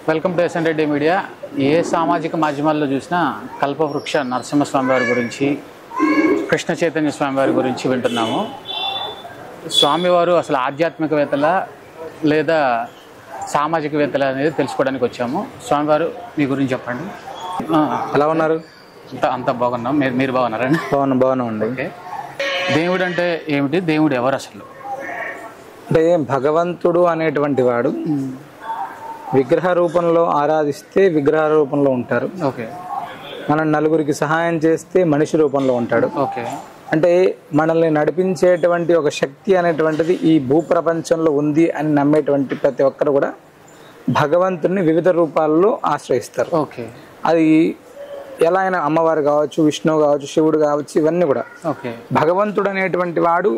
Welcome to SN Reddy media. ఏ సామాజిక మాధ్యమాల్లో చూసినా కల్పవృక్ష నరసింహస్వామి వారి గురించి, కృష్ణ చైతన్య స్వామి వారి గురించి వింటున్నాము. స్వామివారు అసలు ఆధ్యాత్మికవేత్తల లేదా సామాజికవేత్తల అనేది తెలుసుకోవడానికి వచ్చాము. స్వామివారు మీ గురించి చెప్పండి. ఎలా ఉన్నారు? అంతా బాగున్నాం. మీరు బాగున్నారండి? బాగున్నాం అండి. ఓకే. దేవుడు అంటే ఏమిటి? దేవుడు ఎవరు అసలు? అంటే భగవంతుడు అనేటువంటి వాడు విగ్రహ రూపంలో ఆరాధిస్తే విగ్రహ రూపంలో ఉంటారు. ఓకే. మనం నలుగురికి సహాయం చేస్తే మనిషి రూపంలో ఉంటాడు. ఓకే. అంటే మనల్ని నడిపించేటువంటి ఒక శక్తి అనేటువంటిది ఈ భూప్రపంచంలో ఉంది అని నమ్మేటువంటి ప్రతి ఒక్కరు కూడా భగవంతుడిని వివిధ రూపాల్లో ఆశ్రయిస్తారు. ఓకే. అది ఎలా అయినా అమ్మవారు కావచ్చు, విష్ణువు కావచ్చు, శివుడు కావచ్చు, ఇవన్నీ కూడా. ఓకే. భగవంతుడు అనేటువంటి వాడు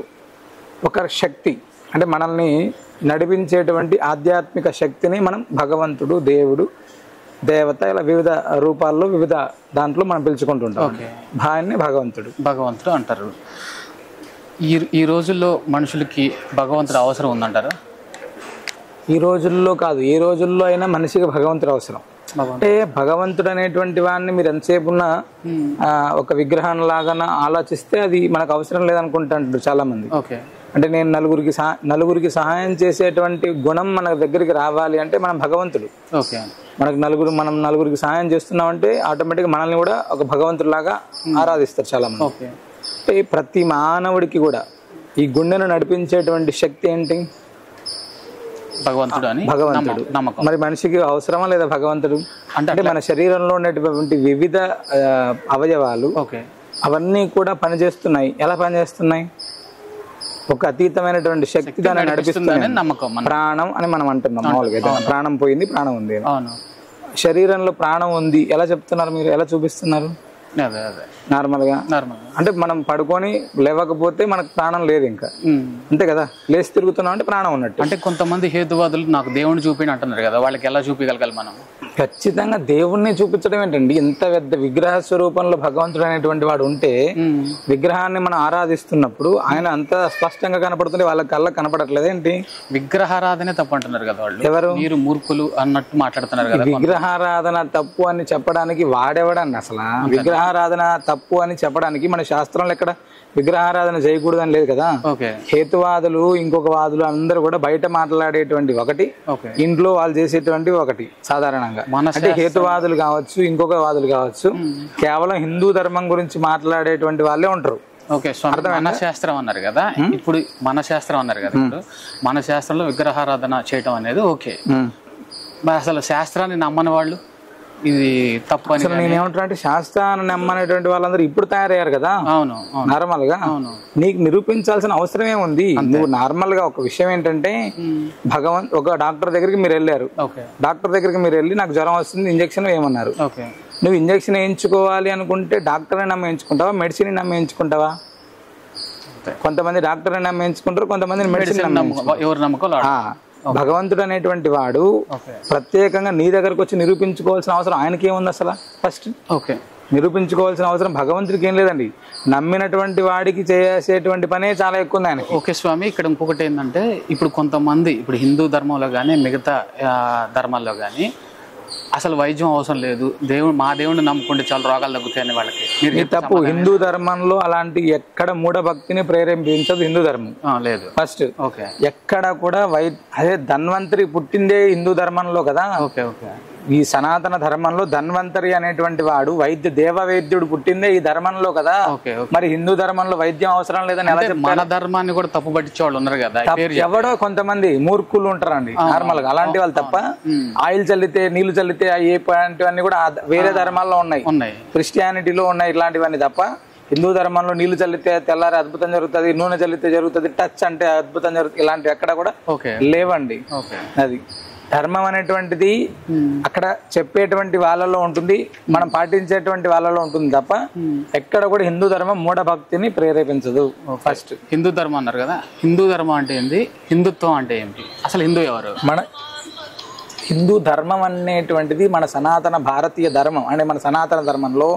ఒక శక్తి, అంటే మనల్ని నడిపించేటువంటి ఆధ్యాత్మిక శక్తిని మనం భగవంతుడు, దేవుడు, దేవత ఇలా వివిధ రూపాల్లో వివిధ దాంట్లో మనం పిలుచుకుంటుంటాం. భాయాన్ని భగవంతుడు అంటారు. ఈ రోజుల్లో మనుషులకి భగవంతుడు అవసరం ఉందంటారా? ఈ రోజుల్లో కాదు, ఏ రోజుల్లో అయినా మనిషికి భగవంతుడు అవసరం. అంటే భగవంతుడు అనేటువంటి వాడిని మీరు ఎంతసేపు ఉన్నా ఒక విగ్రహం లాగా ఆలోచిస్తే అది మనకు అవసరం లేదనుకుంటారు చాలా మంది. ఓకే. అంటే నేను నలుగురికి సహాయం చేసేటువంటి గుణం మన దగ్గరికి రావాలి అంటే మనం భగవంతుడు. ఓకే. మనం నలుగురికి సహాయం చేస్తున్నామంటే ఆటోమేటిక్గా మనల్ని కూడా ఒక భగవంతుడిలాగా ఆరాధిస్తారు చాలా మంది. ఓకే. అంటే ప్రతి మానవుడికి కూడా ఈ గుండెను నడిపించేటువంటి శక్తి ఏంటి? భగవంతుడు. మరి మనిషికి అవసరమా లేదా భగవంతుడు? అంటే మన శరీరంలో ఉండేటువంటి వివిధ అవయవాలు అవన్నీ కూడా పనిచేస్తున్నాయి. ఎలా పనిచేస్తున్నాయి? ఒక అతీతమైనటువంటి శక్తి దాన్ని నడిపిస్తుంది. ప్రాణం అని మనం అంటున్నాం మామూలుగా. ప్రాణం పోయింది, ప్రాణం ఉంది. శరీరంలో ప్రాణం ఉంది ఎలా చెప్తున్నారు మీరు? ఎలా చూపిస్తున్నారు? నార్మల్ గా అంటే మనం పడుకొని లేవకపోతే మనకు ప్రాణం లేదు ఇంకా, అంతే కదా. లేచి తిరుగుతున్నాం అంటే ప్రాణం ఉన్నట్టు. అంటే కొంతమంది హేతువాదులు నాకు దేవుణ్ణి చూపిని అంటున్నారు కదా, వాళ్ళకి ఎలా చూపించగలగాలి మనం? ఖచ్చితంగా దేవుణ్ణి చూపించడం ఏంటండి? ఇంత పెద్ద విగ్రహ స్వరూపంలో భగవంతుడు అనేటువంటి వాడు ఉంటే విగ్రహాన్ని మనం ఆరాధిస్తున్నప్పుడు ఆయన అంత స్పష్టంగా కనపడుతుంటే వాళ్ళ కళ్ళ కనపడట్లేదు ఏంటి? విగ్రహారాధనే తప్పు అంటున్నారు కదా వాళ్ళు. ఎవరు? మీరు మూర్ఖులు అన్నట్టు మాట్లాడుతున్నారు కదా. విగ్రహారాధన తప్పు అని చెప్పడానికి వాడేవాడండి అసలు. విగ్రహారాధన తప్పు అని చెప్పడానికి మన శాస్త్రంలో ఎక్కడ విగ్రహారాధన చేయకూడదని లేదు కదా. హేతువాదులు ఇంకొక వాదులు అందరూ కూడా బయట మాట్లాడేటువంటి ఒకటి, ఇంట్లో వాళ్ళు చేసేటువంటి ఒకటి. సాధారణంగా అంటే హేతువాదులు కావచ్చు, ఇంకొక వాదులు కావచ్చు, కేవలం హిందూ ధర్మం గురించి మాట్లాడేటువంటి వాళ్ళే ఉంటారు. ఓకే. మన శాస్త్రం అన్నారు కదా, ఇప్పుడు మన శాస్త్రం అన్నారు కదా, ఇప్పుడు మన శాస్త్రంలో విగ్రహారాధన చేయటం అనేది ఓకే. అసలు శాస్త్రాన్ని నమ్మని వాళ్ళు ఇది తప్పు అని నేనేమంటున్నా అంటే శాస్త్రాన్ని నమ్మనేటువంటి వాళ్ళందరూ ఇప్పుడు తయారయ్యారు కదా. అవును. నార్మల్ గా నీకు నిరూపించాల్సిన అవసరం ఏముంది? నువ్వు నార్మల్ గా ఒక విషయం ఏంటంటే ఒక డాక్టర్ దగ్గరికి మీరు వెళ్ళారు. డాక్టర్ దగ్గరికి మీరు వెళ్ళి నాకు జ్వరం వస్తుంది, ఇంజక్షన్ వేయమన్నారు. నువ్వు ఇంజక్షన్ వేయించుకోవాలి అనుకుంటే డాక్టర్ని నమ్మించుకుంటావా, మెడిసిన్ నమ్మించుకుంటావా? కొంతమంది డాక్టర్ని నమ్మించుకుంటారు, కొంతమంది మెడిసిన్ నమ్మించుకుంటారు. భగవంతుడు అనేటువంటి వాడు ప్రత్యేకంగా నీ దగ్గరకు వచ్చి నిరూపించుకోవాల్సిన అవసరం ఆయనకి ఏముంది అసలు? ఫస్ట్ నిరూపించుకోవాల్సిన అవసరం భగవంతుడికి ఏం లేదండి. నమ్మినటువంటి వాడికి చేసేటువంటి పనే చాలా ఎక్కువ ఉంది ఆయనకి. ఓకే స్వామి, ఇక్కడ ఇంకొకటి ఏంటంటే ఇప్పుడు కొంతమంది ఇప్పుడు హిందూ ధర్మంలో కానీ మిగతా ధర్మాల్లో కానీ అసలు వైద్యం అవసరం లేదు, మా దేవుడిని నమ్ముకుంటే చాలా రోగాలు తగ్గుతాయని వాళ్ళకి తప్పు. హిందూ ధర్మంలో అలాంటి ఎక్కడ మూఢభక్తిని ప్రేరేపించదు హిందూ ధర్మం. లేదు ఫస్ట్ ఎక్కడ కూడా అదే ధన్వంతరి పుట్టిందే హిందూ ధర్మంలో కదా. ఈ సనాతన ధర్మంలో ధన్వంతరి అనేటువంటి వాడు దేవ వైద్యుడు పుట్టిందే ఈ ధర్మంలో కదా. మరి హిందూ ధర్మంలో వైద్యం అవసరం లేదని ఎలా చెప్తారు? మన ధర్మాన్ని కూడా తప్పు పట్టించే వాళ్ళు ఉన్నారు కదా. ఎవడో కొంతమంది మూర్ఖులు ఉంటారండి నార్మల్ గా, అలాంటి వాళ్ళు తప్ప. ఆయిల్ చల్లితే నీళ్లు చల్లితే అయ్యేటువంటివన్నీ కూడా వేరే ధర్మాల్లో ఉన్నాయి, క్రిస్టియానిటీలో ఉన్నాయి ఇట్లాంటివన్నీ తప్ప హిందూ ధర్మంలో నీళ్లు చల్లితే తెల్లారి అద్భుతం జరుగుతుంది, నూనె చల్లితే జరుగుతుంది, టచ్ అంటే అద్భుతం జరుగుతుంది, ఇలాంటివి ఎక్కడ కూడా లేవండి. అది ధర్మం అనేటువంటిది అక్కడ చెప్పేటువంటి వాళ్ళలో ఉంటుంది, మనం పాటించేటువంటి వాళ్ళలో ఉంటుంది తప్ప ఎక్కడ కూడా హిందూ ధర్మం మూఢభక్తిని ప్రేరేపించదు. ఫస్ట్ హిందూ ధర్మం అన్నారు కదా, హిందూ ధర్మం అంటే ఏంటి? హిందుత్వం అంటే ఏంటి? అసలు హిందూ ఎవరు? మన హిందూ ధర్మం అనేటువంటిది మన సనాతన భారతీయ ధర్మం. అంటే మన సనాతన ధర్మంలో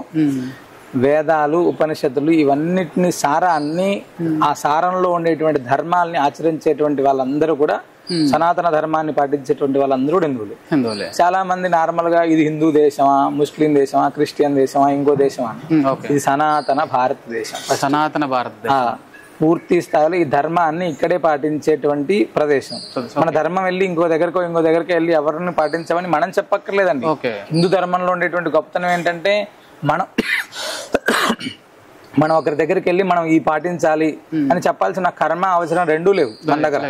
వేదాలు, ఉపనిషత్తులు ఇవన్నిటిని సారాన్ని, ఆ సారంలో ఉండేటువంటి ధర్మాల్ని ఆచరించేటువంటి వాళ్ళందరూ కూడా సనాతన ధర్మాన్ని పాటించేటువంటి వాళ్ళందరూ హిందువులే. హిందువులే. చాలా మంది నార్మల్ గా ఇది హిందూ దేశమా, ముస్లిం దేశమా, క్రిస్టియన్ దేశమా, ఇంకో దేశమా అని. ఇది సనాతన భారతదేశం. సనాతన భారతదేశం పూర్తి స్థాయిలో ఈ ధర్మాన్ని ఇక్కడే పాటించేటువంటి ప్రదేశం. మన ధర్మం వెళ్ళి ఇంకో దగ్గరికి వెళ్ళి ఎవరిని పాటించమని మనం చెప్పక్కర్లేదండి. హిందూ ధర్మంలో ఉండేటువంటి గొప్పతనం ఏంటంటే మనం ఒకరి దగ్గరికి వెళ్ళి మనం ఈ పాటించాలి అని చెప్పాల్సిన కర్మ అవసరం రెండూ లేవు మన దగ్గర.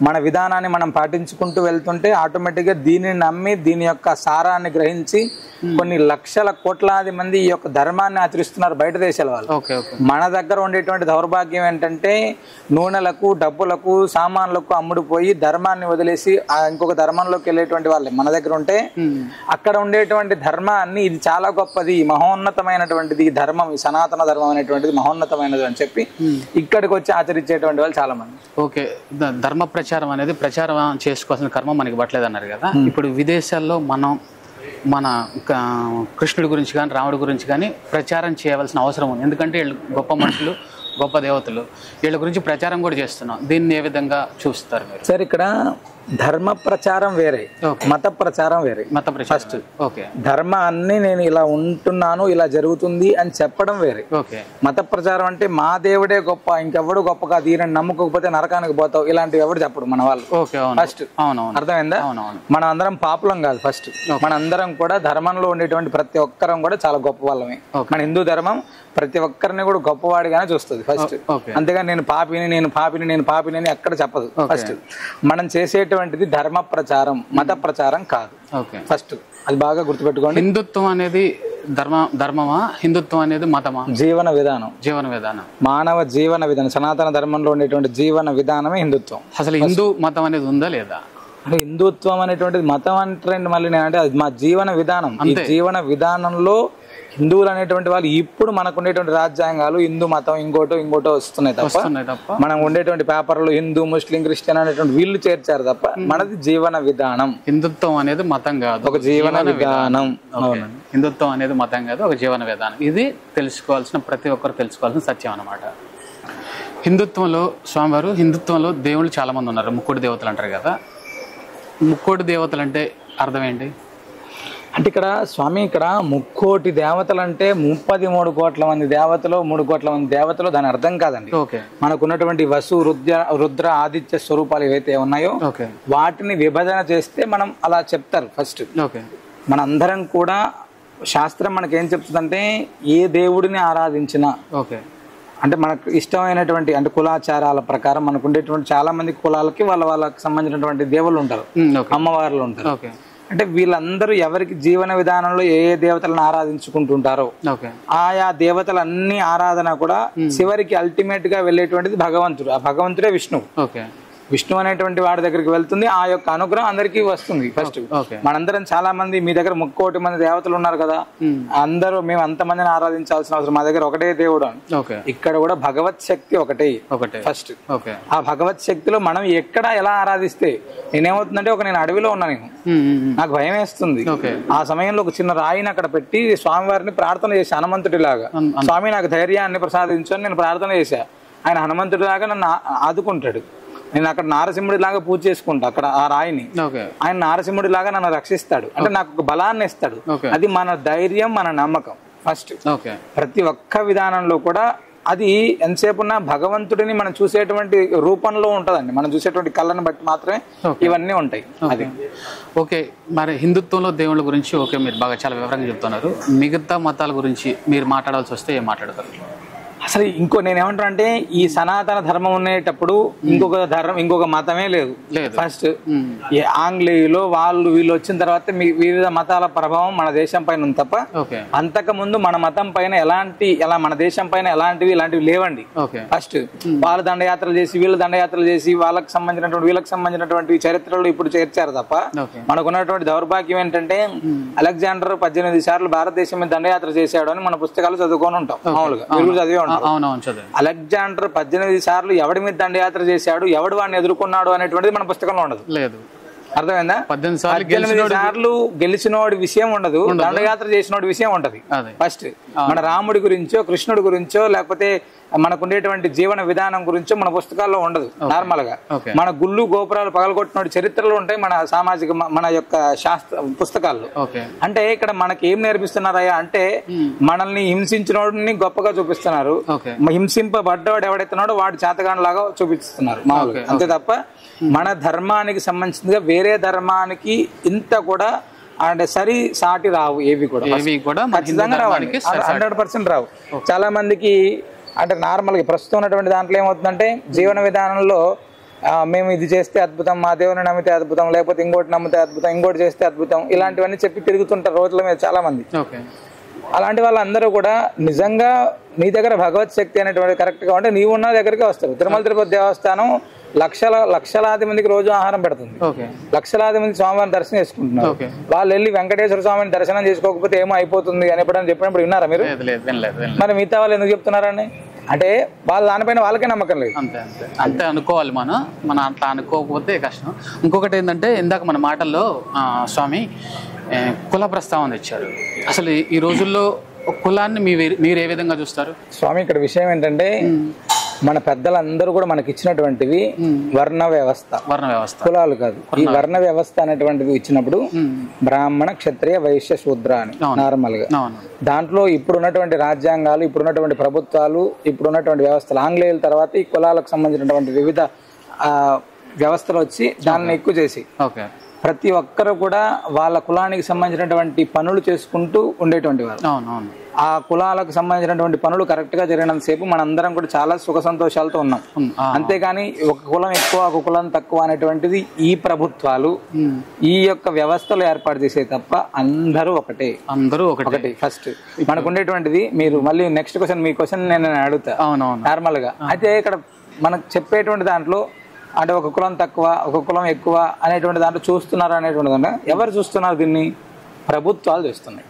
మన విధానాన్ని మనం పాటించుకుంటూ వెళ్తుంటే ఆటోమేటిక్ గా దీనిని నమ్మి దీని యొక్క సారాన్ని గ్రహించి కొన్ని లక్షల కోట్లాది మంది ఈ యొక్క ధర్మాన్ని ఆచరిస్తున్నారు బయట దేశాల వాళ్ళు. మన దగ్గర ఉండేటువంటి దౌర్భాగ్యం ఏంటంటే నూనెలకు, డబ్బులకు, సామాన్లకు అమ్ముడుపోయి ధర్మాన్ని వదిలేసి ఇంకొక ధర్మంలోకి వెళ్ళేటువంటి వాళ్ళే మన దగ్గర ఉంటే, అక్కడ ఉండేటువంటి ధర్మాన్ని ఇది చాలా గొప్పది, మహోన్నతమైనటువంటిది, ఈ ధర్మం, ఈ సనాతన ధర్మం అనేటువంటిది మహోన్నతమైనది అని చెప్పి ఇక్కడికి వచ్చి ఆచరించేటువంటి వాళ్ళు చాలా మంది. ఓకే, ధర్మ ప్రచారం అనేది ప్రచారం చేసుకోవాల్సిన కర్మ మనకి పట్టలేదు అన్నారు కదా. ఇప్పుడు విదేశాల్లో మన కృష్ణుడి గురించి కానీ రాముడి గురించి కానీ ప్రచారం చేయవలసిన అవసరం ఉంది. ఎందుకంటే వీళ్ళు గొప్ప మనుషులు, గొప్ప దేవతలు, వీళ్ళ గురించి ప్రచారం కూడా చేస్తున్నాం. దీన్ని ఏ విధంగా చూస్తారు మీరు? సార్, ఇక్కడ ధర్మ ప్రచారం వేరే, మత ప్రచారం వేరే. మత ప్రచారం ఫస్ట్. ఓకే, ధర్మాన్ని నేను ఇలా ఉంటున్నాను, ఇలా జరుగుతుంది అని చెప్పడం వేరే. ఓకే, మత ప్రచారం అంటే మా దేవుడే గొప్ప, ఇంకెవడు గొప్ప కాదు, ఈయన నమ్ముకోకపోతే నరకానికి పోతావు, ఇలాంటివి ఎవడు చెప్పడు మన వాళ్ళు. ఫస్ట్ అర్థమైందా? మనం అందరం పాపులం కాదు. ఫస్ట్ మనందరం కూడా ధర్మంలో ఉండేటువంటి ప్రతి ఒక్కరం కూడా చాలా గొప్ప వాళ్ళమే. మన హిందూ ధర్మం ప్రతి ఒక్కరిని కూడా గొప్పవాడిగానే చూస్తుంది ఫస్ట్. అంతేగాని నేను పాపిని అని ఎక్కడ చెప్పదు. ఫస్ట్ మనం చేసేటువంటిది ధర్మ ప్రచారం, మత ప్రచారం కాదు. ఫస్ట్ అది బాగా గుర్తుపెట్టుకోండి. హిందుత్వం అనేది ధర్మమా, హిందుత్వం అనేది మతమా? జీవన విధానం. మానవ జీవన విధానం, సనాతన ధర్మంలో ఉండేటువంటి జీవన విధానమే హిందుత్వం. అసలు హిందూ మతం అనేది ఉందా లేదా? అంటే హిందుత్వం అనేటువంటిది మతం అంటే మళ్ళీ నేనంటే అది మా జీవన విధానం. ఈ జీవన విధానంలో హిందువులు అనేటువంటి వాళ్ళు ఇప్పుడు మనకు ఉండేటువంటి రాజ్యాంగాలు హిందూ మతం ఇంకోటో వస్తున్నాయి తప్ప మనం ఉండేటువంటి పేపర్లు హిందూ, ముస్లిం, క్రిస్టియన్ అనేటువంటి వీళ్ళు చేర్చారు తప్ప మనది జీవన విధానం. హిందుత్వం అనేది మతం కాదు, ఒక జీవన విధానం. హిందుత్వం అనేది మతం కాదు, ఒక జీవన విధానం. ఇది తెలుసుకోవాల్సిన, ప్రతి ఒక్కరు తెలుసుకోవాల్సిన సత్యం అన్నమాట. హిందుత్వంలో స్వామివారు, హిందుత్వంలో దేవుళ్ళు చాలా మంది ఉన్నారు. ముక్కోటి దేవతలు అంటారు కదా. ముక్కోటి దేవతలు అంటే అర్థం ఏంటి? అంటే ఇక్కడ స్వామి, ఇక్కడ ముక్కోటి దేవతలు అంటే 33 కోట్ల మంది దేవతలు, 3 కోట్ల మంది దేవతలు, దాని అర్థం కాదండి. మనకున్నటువంటి వసు, రుద్ర, ఆదిత్య స్వరూపాలు ఏవైతే ఉన్నాయో వాటిని విభజన చేస్తే మనం అలా చెప్తారు. ఫస్ట్ మనందరం కూడా శాస్త్రం మనకేం చెప్తుందంటే ఏ దేవుడిని ఆరాధించినా, అంటే మనకు ఇష్టమైనటువంటి, అంటే కులాచారాల ప్రకారం మనకు ఉండేటువంటి చాలా మంది కులాలకి వాళ్ళకి సంబంధించినటువంటి దేవుళ్ళు ఉంటారు, అమ్మవార్లు ఉంటారు. అంటే వీళ్ళందరూ ఎవరికి జీవన విధానంలో ఏ దేవతలను ఆరాధించుకుంటుంటారో ఆయా దేవతలన్నీ ఆరాధన కూడా చివరికి అల్టిమేట్ గా వెళ్ళేటువంటిది భగవంతుడు. ఆ భగవంతుడే విష్ణువు. విష్ణు అనేటువంటి వాడి దగ్గరికి వెళ్తుంది, ఆ యొక్క అనుగ్రహం అందరికీ వస్తుంది. ఫస్ట్ మనందరం చాలా మంది, మీ దగ్గర 3 కోటి మంది దేవతలు ఉన్నారు కదా, అందరూ మేము అంతమందిని ఆరాధించాల్సిన అవసరం, మా దగ్గర ఒకటే దేవుడు అని. ఇక్కడ కూడా భగవత్ శక్తి ఒకటే. ఫస్ట్ ఆ భగవత్ శక్తిలో మనం ఎక్కడ ఎలా ఆరాధిస్తే, నేనేమవుతుందంటే నేను అడవిలో ఉన్నా, నాకు భయం వేస్తుంది. ఆ సమయంలో ఒక చిన్న రాయిని అక్కడ పెట్టి స్వామివారిని ప్రార్థన చేశా, హనుమంతుడిలాగా. స్వామి నాకు ధైర్యాన్ని ప్రసాదించు అని నేను ప్రార్థన చేశా. ఆయన హనుమంతుడిలాగా నన్ను ఆదుకుంటాడు. నేను అక్కడ నారసింహుడి లాగా పూజ చేసుకుంటా అక్కడ ఆ రాయిని. ఆయన నారసింహుడి లాగా నన్ను రక్షిస్తాడు, అంటే నాకు ఒక బలాన్ని ఇస్తాడు. అది మన ధైర్యం, మన నమ్మకం. ఫస్ట్ ప్రతి ఒక్క విధానంలో కూడా అది ఎంతసేపు ఉన్న భగవంతుడిని మనం చూసేటువంటి రూపంలో ఉంటదండి. మనం చూసేటువంటి కళ్ళని బట్టి మాత్రమే ఇవన్నీ ఉంటాయి. అది ఓకే. మరి హిందుత్వంలో దేవుళ్ళ గురించి ఓకే, మీరు బాగా చాలా వివరంగా చెప్తున్నారు. మిగతా మతాల గురించి మీరు మాట్లాడాల్సి వస్తే ఏం మాట్లాడతారు? అసలు నేనేమంటా అంటే ఈ సనాతన ధర్మం ఉండేటప్పుడు ఇంకొక మతమే లేదు. ఫస్ట్ ఆంగ్లేయులు వీళ్ళు వచ్చిన తర్వాత వివిధ మతాల ప్రభావం మన దేశం పైన ఉంది తప్ప అంతకు ముందు మన మతం పైన మన దేశం పైన ఇలాంటివి లేవండి. ఫస్ట్ వాళ్ళు దండయాత్రలు చేసి, వీళ్ళు దండయాత్రలు చేసి, వీళ్ళకి సంబంధించినటువంటి చరిత్రలు ఇప్పుడు చేర్చారు తప్ప మనకున్నటువంటి దౌర్భాగ్యం ఏంటంటే అలెగ్జాండర్ 18 సార్లు భారతదేశం మీద దండయాత్ర చేశాడు అని మన పుస్తకాలు చదువుకొని ఉంటాం. మామూలుగా మీరు చదివే ఉంటాం. అలెగ్జాండర్ 18 సార్లు ఎవడి మీద దండయాత్ర చేశాడు, ఎవడు వాడిని ఎదుర్కొన్నాడు అనేటువంటిది మన పుస్తకంలో ఉండదు. అర్థమైందా? 18 సార్లు గెలిచినోడి విషయం ఉండదు, దండయాత్ర చేసినోడి విషయం ఉంటది. ఫస్ట్ మన రాముడి గురించో, కృష్ణుడి గురించో, లేకపోతే మనకు ఉండేటువంటి జీవన విధానం గురించి మన పుస్తకాల్లో ఉండదు. నార్మల్ గా మన గుళ్ళు గోపురాలు పగలగొట్టిన చరిత్రలు ఉంటాయి మన సామాజిక మన యొక్క శాస్త్ర పుస్తకాల్లో. అంటే ఇక్కడ మనకి ఏం నేర్పిస్తున్నారయ్యా అంటే మనల్ని హింసించినోడిని గొప్పగా చూపిస్తున్నారు, హింసింపబడ్డవాడు ఎవడైతున్నాడో వాడు చేతగాని లాగా చూపిస్తున్నారు మామూలుగా. అంతే తప్ప మన ధర్మానికి సంబంధించిందిగా వేరే ధర్మానికి ఇంత కూడా అంటే సరి సాటి రావు, ఏవి కూడా ఖచ్చితంగా రావు, 100% రావు. చాలా మందికి అంటే నార్మల్ గా ప్రస్తుతం ఉన్నటువంటి దాంట్లో ఏమవుతుందంటే జీవన విధానంలో మేము ఇది చేస్తే అద్భుతం, మా దేవుని నమ్మితే అద్భుతం, లేకపోతే ఇంకోటి నమ్మితే అద్భుతం, ఇంకోటి చేస్తే అద్భుతం, ఇలాంటివన్నీ చెప్పి తిరుగుతుంటారు రోజుల మీద చాలా మంది. అలాంటి వాళ్ళందరూ కూడా నిజంగా నీ దగ్గర భగవత్ శక్తి అనేటువంటి కరెక్ట్ గా ఉంటే నీవు ఉన్న దగ్గరికి వస్తారు. తిరుమల తిరుపతి దేవస్థానం లక్షలాది మందికి రోజు ఆహారం పెడుతుంది, లక్షలాది మంది స్వామివారిని దర్శనం చేసుకుంటున్నారు. వాళ్ళు వెళ్ళి వెంకటేశ్వర స్వామిని దర్శనం చేసుకోకపోతే ఏమో అయిపోతుంది అని ఎప్పుడైనా చెప్పినప్పుడు విన్నారా మీరు? మరి మిగతా వాళ్ళు ఎందుకు చెప్తున్నారని అంటే వాళ్ళు దానిపైన వాళ్ళకే నమ్మకం లేదు. అంతే అనుకోవాలి మనం అట్లా అనుకోకపోతే కష్టం. ఇంకొకటి ఏంటంటే ఇందాక మన మాటల్లో స్వామి కుల ప్రస్తావన తెచ్చారు. అసలు ఈ రోజుల్లో కులాన్ని మీరు ఏ విధంగా చూస్తారు స్వామి? ఇక్కడ విషయం ఏంటంటే మన పెద్దలందరూ కూడా మనకి ఇచ్చినటువంటివి వర్ణ వ్యవస్థ, కులాలు కాదు. ఈ వర్ణ వ్యవస్థ అనేటువంటిది ఇచ్చినప్పుడు బ్రాహ్మణ క్షత్రియ వైశ్య శూద్ర అని నార్మల్ గా. దాంట్లో ఇప్పుడున్నటువంటి రాజ్యాంగాలు, ఇప్పుడున్నటువంటి ప్రభుత్వాలు, ఇప్పుడున్నటువంటి వ్యవస్థలు ఆంగ్లేయుల తర్వాత ఈ కులాలకు సంబంధించినటువంటి వివిధ వ్యవస్థలు వచ్చి దాన్ని ఎక్కువ చేసి ప్రతి ఒక్కరు కూడా వాళ్ళ కులానికి సంబంధించినటువంటి పనులు చేసుకుంటూ ఉండేటువంటి వారు. ఆ కులాలకు సంబంధించినటువంటి పనులు కరెక్ట్ గా జరిగినంతసేపు మనందరం కూడా చాలా సుఖ సంతోషాలతో ఉన్నాం. అంతేగాని ఒక కులం ఎక్కువ ఒక కులం తక్కువ అనేటువంటిది ఈ ప్రభుత్వాలు ఈ యొక్క వ్యవస్థలు ఏర్పాటు చేసే తప్ప అందరూ ఒకటే. ఫస్ట్ మనకు ఉండేటువంటిది మీరు మళ్ళీ నెక్స్ట్ క్వశ్చన్, మీ క్వశ్చన్ నేను అడుగుతా నార్మల్ గా. అయితే ఇక్కడ మనకు చెప్పేటువంటి దాంట్లో అంటే ఒక కులం తక్కువ ఒక కులం ఎక్కువ అనేటువంటి దాంట్లో చూస్తున్నారు అనేటువంటి దాంట్లో ఎవరు చూస్తున్నారు? దీన్ని ప్రభుత్వాలు చూస్తున్నాయి.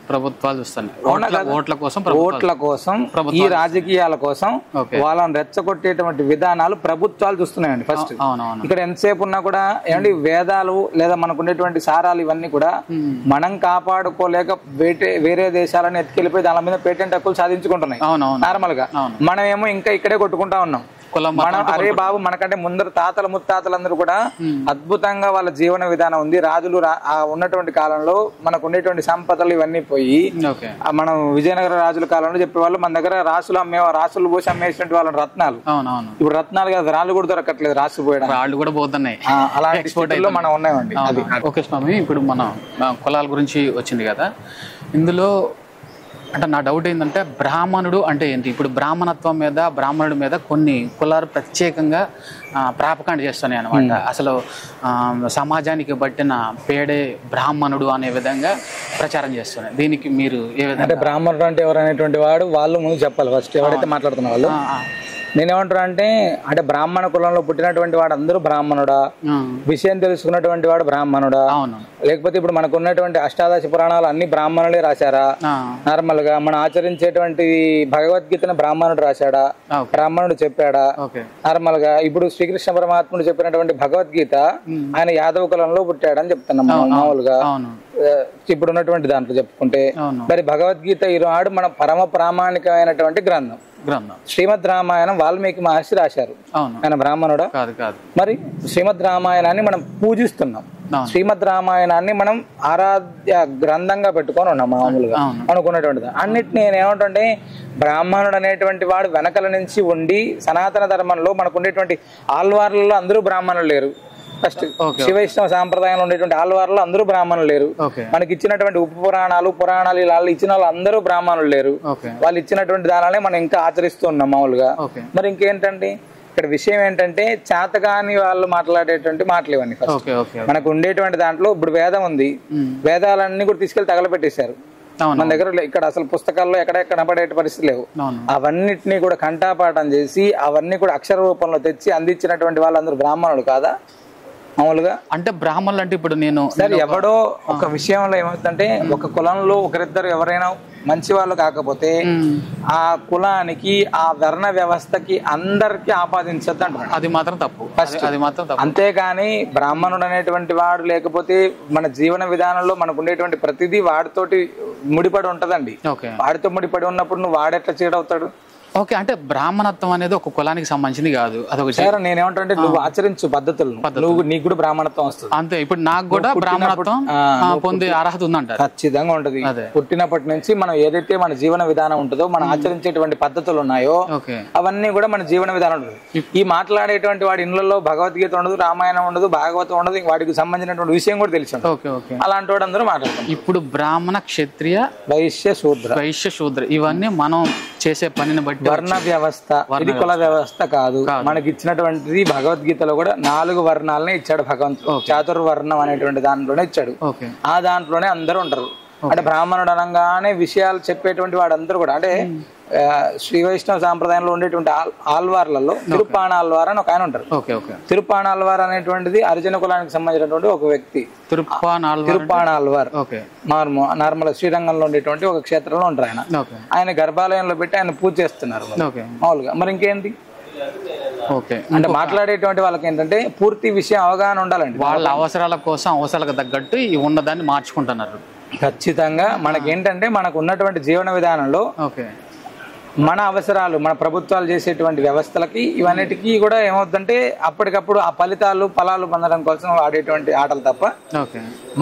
ఓట్ల కోసం ఈ రాజకీయాల కోసం వాళ్ళని రెచ్చగొట్టేటువంటి విధానాలు ప్రభుత్వాలు చూస్తున్నాయండి. ఫస్ట్ ఇక్కడ ఎంతసేపు ఉన్నా కూడా ఏమండి వేదాలు లేదా మనకు ఉండేటువంటి సారాలు ఇవన్నీ కూడా మనం కాపాడుకోలేక వేరే దేశాలను ఎత్తుకెళ్ళిపోయి దాని మీద పేటెంట్ హక్కులు సాధించుకుంటున్నాయి నార్మల్ గా. మనమేమో ఇంకా ఇక్కడే కొట్టుకుంటా ఉన్నాం. మనం అరే బాబు మనకంటే ముందర తాతల ముత్తాతలందరూ కూడా అద్భుతంగా వాళ్ళ జీవన విధానం ఉంది. రాజులు ఉన్నటువంటి కాలంలో మనకు ఉండేటువంటి సంపదలు ఇవన్నీ పోయి మనం విజయనగర రాజుల కాలంలో చెప్పేవాళ్ళు మన దగ్గర రాసులు పోసి అమ్మేసినటువంటి వాళ్ళ రత్నాలు. ఇప్పుడు రత్నాలు కదా రాళ్ళు కూడా దొరకట్లేదు, రాసిపోయడం రాళ్ళు కూడా పోతున్నాయి. అలాంటి స్థితిలో మనం ఉన్నామండి. ఓకే స్వామి, ఇప్పుడు మన కులాల గురించి వచ్చింది కదా, ఇందులో అంటే నా డౌట్ ఏంటంటే బ్రాహ్మణుడు అంటే ఏంటి? ఇప్పుడు బ్రాహ్మణత్వం మీద బ్రాహ్మణుడి మీద కొన్ని కులాలు ప్రత్యేకంగా ప్రాపకాండ చేస్తున్నాయి అనమాట. అసలు సమాజానికి పట్టిన పేడే బ్రాహ్మణుడు అనే విధంగా ప్రచారం చేస్తున్నాయి. దీనికి మీరు ఏ విధంగా? అంటే బ్రాహ్మణుడు అంటే ఎవరు అనేటువంటి వాడు వాళ్ళు ముందు చెప్పాలి ఫస్ట్, ఎవరైతే మాట్లాడుతున్న వాళ్ళు. నేనేమంటారు అంటే బ్రాహ్మణ కులంలో పుట్టినటువంటి వాడు అందరూ బ్రాహ్మణుడా, విషయం తెలుసుకున్నటువంటి వాడు బ్రాహ్మణుడా, లేకపోతే ఇప్పుడు మనకు ఉన్నటువంటి అష్టాదశ పురాణాలు అన్ని బ్రాహ్మణులే రాశారా? నార్మల్ గా మనం ఆచరించేటువంటి భగవద్గీతను బ్రాహ్మణుడు రాశాడా, బ్రాహ్మణుడు చెప్పాడా? నార్మల్ గా ఇప్పుడు శ్రీకృష్ణ పరమాత్ముడు చెప్పినటువంటి భగవద్గీత ఆయన యాదవ కులంలో పుట్టాడని చెప్తున్నాం మామూలుగా. ఇప్పుడు ఉన్నటువంటి దాంట్లో చెప్పుకుంటే మరి భగవద్గీత ఈనాడు మన పరమ ప్రామాణికమైనటువంటి గ్రంథం. శ్రీమద్ రామాయణం వాల్మీకి మహర్షి రాశారు, ఆయన బ్రాహ్మణుడా? మరి శ్రీమద్ రామాయణాన్ని మనం పూజిస్తున్నాం, శ్రీమద్ రామాయణాన్ని మనం ఆరాధ్య గ్రంథంగా పెట్టుకొని ఉన్నాం మామూలుగా అనుకున్నటువంటిది. అన్నిటిని నేను ఏమంటే బ్రాహ్మణుడు అనేటువంటి వాడు వెనకల నుంచి ఉండి సనాతన ధర్మంలో మనకు ఉండేటువంటి ఆల్వార్లలో అందరూ బ్రాహ్మణులు లేరు. ఫస్ట్ శివైష్ణవ సాంప్రదాయంలో ఉండేటువంటి ఆల్వార్లో అందరూ బ్రాహ్మణులు లేరు. మనకి ఇచ్చినటువంటి ఉప పురాణాలు ఇలా ఇచ్చిన వాళ్ళు అందరూ బ్రాహ్మణులు లేరు. వాళ్ళు ఇచ్చినటువంటి దానాలే మనం ఇంకా ఆచరిస్తూ ఉన్నాం మామూలుగా. మరి ఇంకేంటండి ఇక్కడ విషయం ఏంటంటే చేతగాని వాళ్ళు మాట్లాడేటువంటి మాటలు ఇవన్నీ. మనకు ఉండేటువంటి దాంట్లో ఇప్పుడు వేదం ఉంది, వేదాలన్నీ కూడా తీసుకెళ్లి తగలబెట్టేశారు మన దగ్గర. ఇక్కడ అసలు పుస్తకాల్లో ఎక్కడ కనపడే పరిస్థితి లేవు. అవన్నిటినీ కూడా కంఠాపాఠం చేసి అవన్నీ కూడా అక్షర రూపంలో తెచ్చి అందించినటువంటి వాళ్ళందరూ బ్రాహ్మణులు కాదా మామూలుగా? అంటే బ్రాహ్మణులు అంటే ఇప్పుడు నేను సరే ఎవడో ఒక విషయంలో ఏమవుతుందంటే ఒక కులంలో ఒకరిద్దరు ఎవరైనా మంచి వాళ్ళు కాకపోతే ఆ కులానికి ఆ వర్ణ వ్యవస్థకి అందరికి ఆపాదించద్దు అంటున్నాడు. అది మాత్రం తప్పు. అంతేగాని బ్రాహ్మణుడు అనేటువంటి వాడు లేకపోతే మన జీవన విధానంలో మనకు ఉండేటువంటి ప్రతిదీ వాడితోటి ముడిపడి ఉంటదండి. వాడితో ముడిపడి ఉన్నప్పుడు నువ్వు వాడెట్లా చీడవుతాడు? ఓకే, అంటే బ్రాహ్మణత్వం అనేది ఒక కులానికి సంబంధించింది కాదు, అదొక సరే నేనేమంటే నువ్వు ఆచరించు పద్ధతులను, నువ్వు నీకు కూడా బ్రాహ్మణత్వం వస్తుంది అంతే. ఇప్పుడు నాకు కూడా బ్రాహ్మణత్వం పొందే అర్హత ఉందంట. ఖచ్చితంగా ఉంటది. పుట్టినప్పటి నుంచి మనం ఏదైతే మన జీవన విధానం ఉంటుందో, మనం ఆచరించేటువంటి పద్ధతులు ఉన్నాయో అవన్నీ కూడా మన జీవన విధానం ఉంటుంది. ఈ మాట్లాడేటువంటి వాడి ఇళ్లలో భగవద్గీత ఉండదు, రామాయణం ఉండదు, భాగవతం ఉండదు, వాడికి సంబంధించినటువంటి విషయం కూడా తెలిసి ఉంటుంది. అలాంటి వాడు అందరూ మాట్లాడతాం. ఇప్పుడు బ్రాహ్మణ, క్షత్రియ, వైశ్య, శూద్ర ఇవన్నీ మనం చేసే పనిని బట్టి వర్ణ వ్యవస్థ, ఇది కుల వ్యవస్థ కాదు. మనకి ఇచ్చినటువంటిది భగవద్గీతలో కూడా 4 వర్ణాలనే ఇచ్చాడు భగవంతుడు. చాతుర్వర్ణం అనేటువంటి దాంట్లోనే ఇచ్చాడు. ఆ దాంట్లోనే అందరూ ఉంటారు. అంటే బ్రాహ్మణుడు అనగానే విషయాలు చెప్పేటువంటి వాడందరూ కూడా, అంటే శ్రీ వైష్ణవ సాంప్రదాయంలో ఉండేటువంటి ఆల్వార్లలో తిరుప్పాణాల్వార్ అని ఒక ఆయన ఉంటారు. తిరుప్పాణాల్వార్ అనేటువంటిది అర్జున కులానికి సంబంధించినటువంటి ఒక వ్యక్తి. తిరుప్పాణాల్వార్ నార్మల్ శ్రీరంగంలో ఉండేటువంటి ఒక క్షేత్రంలో ఉంటారు. ఆయన గర్భాలయంలో పెట్టి ఆయన పూజ చేస్తున్నారు మామూలుగా. మరి ఇంకేంటి అంటే మాట్లాడేటువంటి వాళ్ళకి ఏంటంటే పూర్తి విషయం అవగాహన ఉండాలండి. వాళ్ళ అవసరాల కోసం, అవసరాలకు తగ్గట్టు ఉన్నదాన్ని మార్చుకుంటున్నారు. ఖచ్చితంగా మనకేంటంటే మనకు ఉన్నటువంటి జీవన విధానంలో మన అవసరాలు, మన ప్రభుత్వాలు చేసేటువంటి వ్యవస్థలకి ఇవన్నిటికీ కూడా ఏమవుతుందంటే అప్పటికప్పుడు ఆ ఫలాలు పొందడం కోసం ఆడేటువంటి ఆటలు తప్ప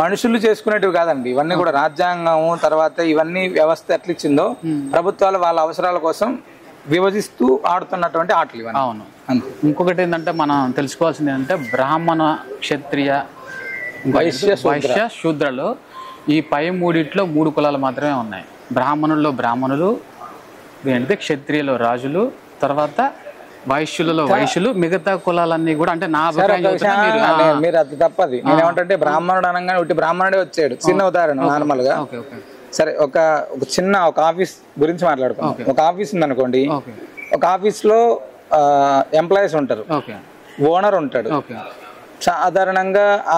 మనుషులు చేసుకునేటివి కాదండి. ఇవన్నీ కూడా రాజ్యాంగం తర్వాత ఇవన్నీ వ్యవస్థ ఎట్లిచ్చిందో ప్రభుత్వాలు వాళ్ళ అవసరాల కోసం విభజిస్తూ ఆడుతున్నటువంటి ఆటలు ఇవన్నీ. అవును. ఇంకొకటి ఏంటంటే మనం తెలుసుకోవాల్సింది ఏంటంటే బ్రాహ్మణ, క్షత్రియ, వైశ్య, శూద్రలో ఈ పై మూడిట్లో 3 కులాలు మాత్రమే ఉన్నాయి. బ్రాహ్మణుల్లో బ్రాహ్మణులు, అంటే క్షత్రియులో రాజులు, తర్వాత వైశ్యులలో వైశ్యులు, మిగతా కులాలన్నీ కూడా అంటే నా మీరు అది తప్పది. నేనేమంటే బ్రాహ్మణుడు అనగానే ఒకటి బ్రాహ్మణుడే వచ్చాడు. చిన్న ఉదాహరణ నార్మల్ గా. సరే ఒక చిన్న ఆఫీస్ గురించి మాట్లాడుకుందాం. ఒక ఆఫీస్ ఉంది అనుకోండి. ఒక ఆఫీస్ లో ఎంప్లాయీస్ ఉంటారు, ఓనర్ ఉంటాడు. సాధారణంగా ఆ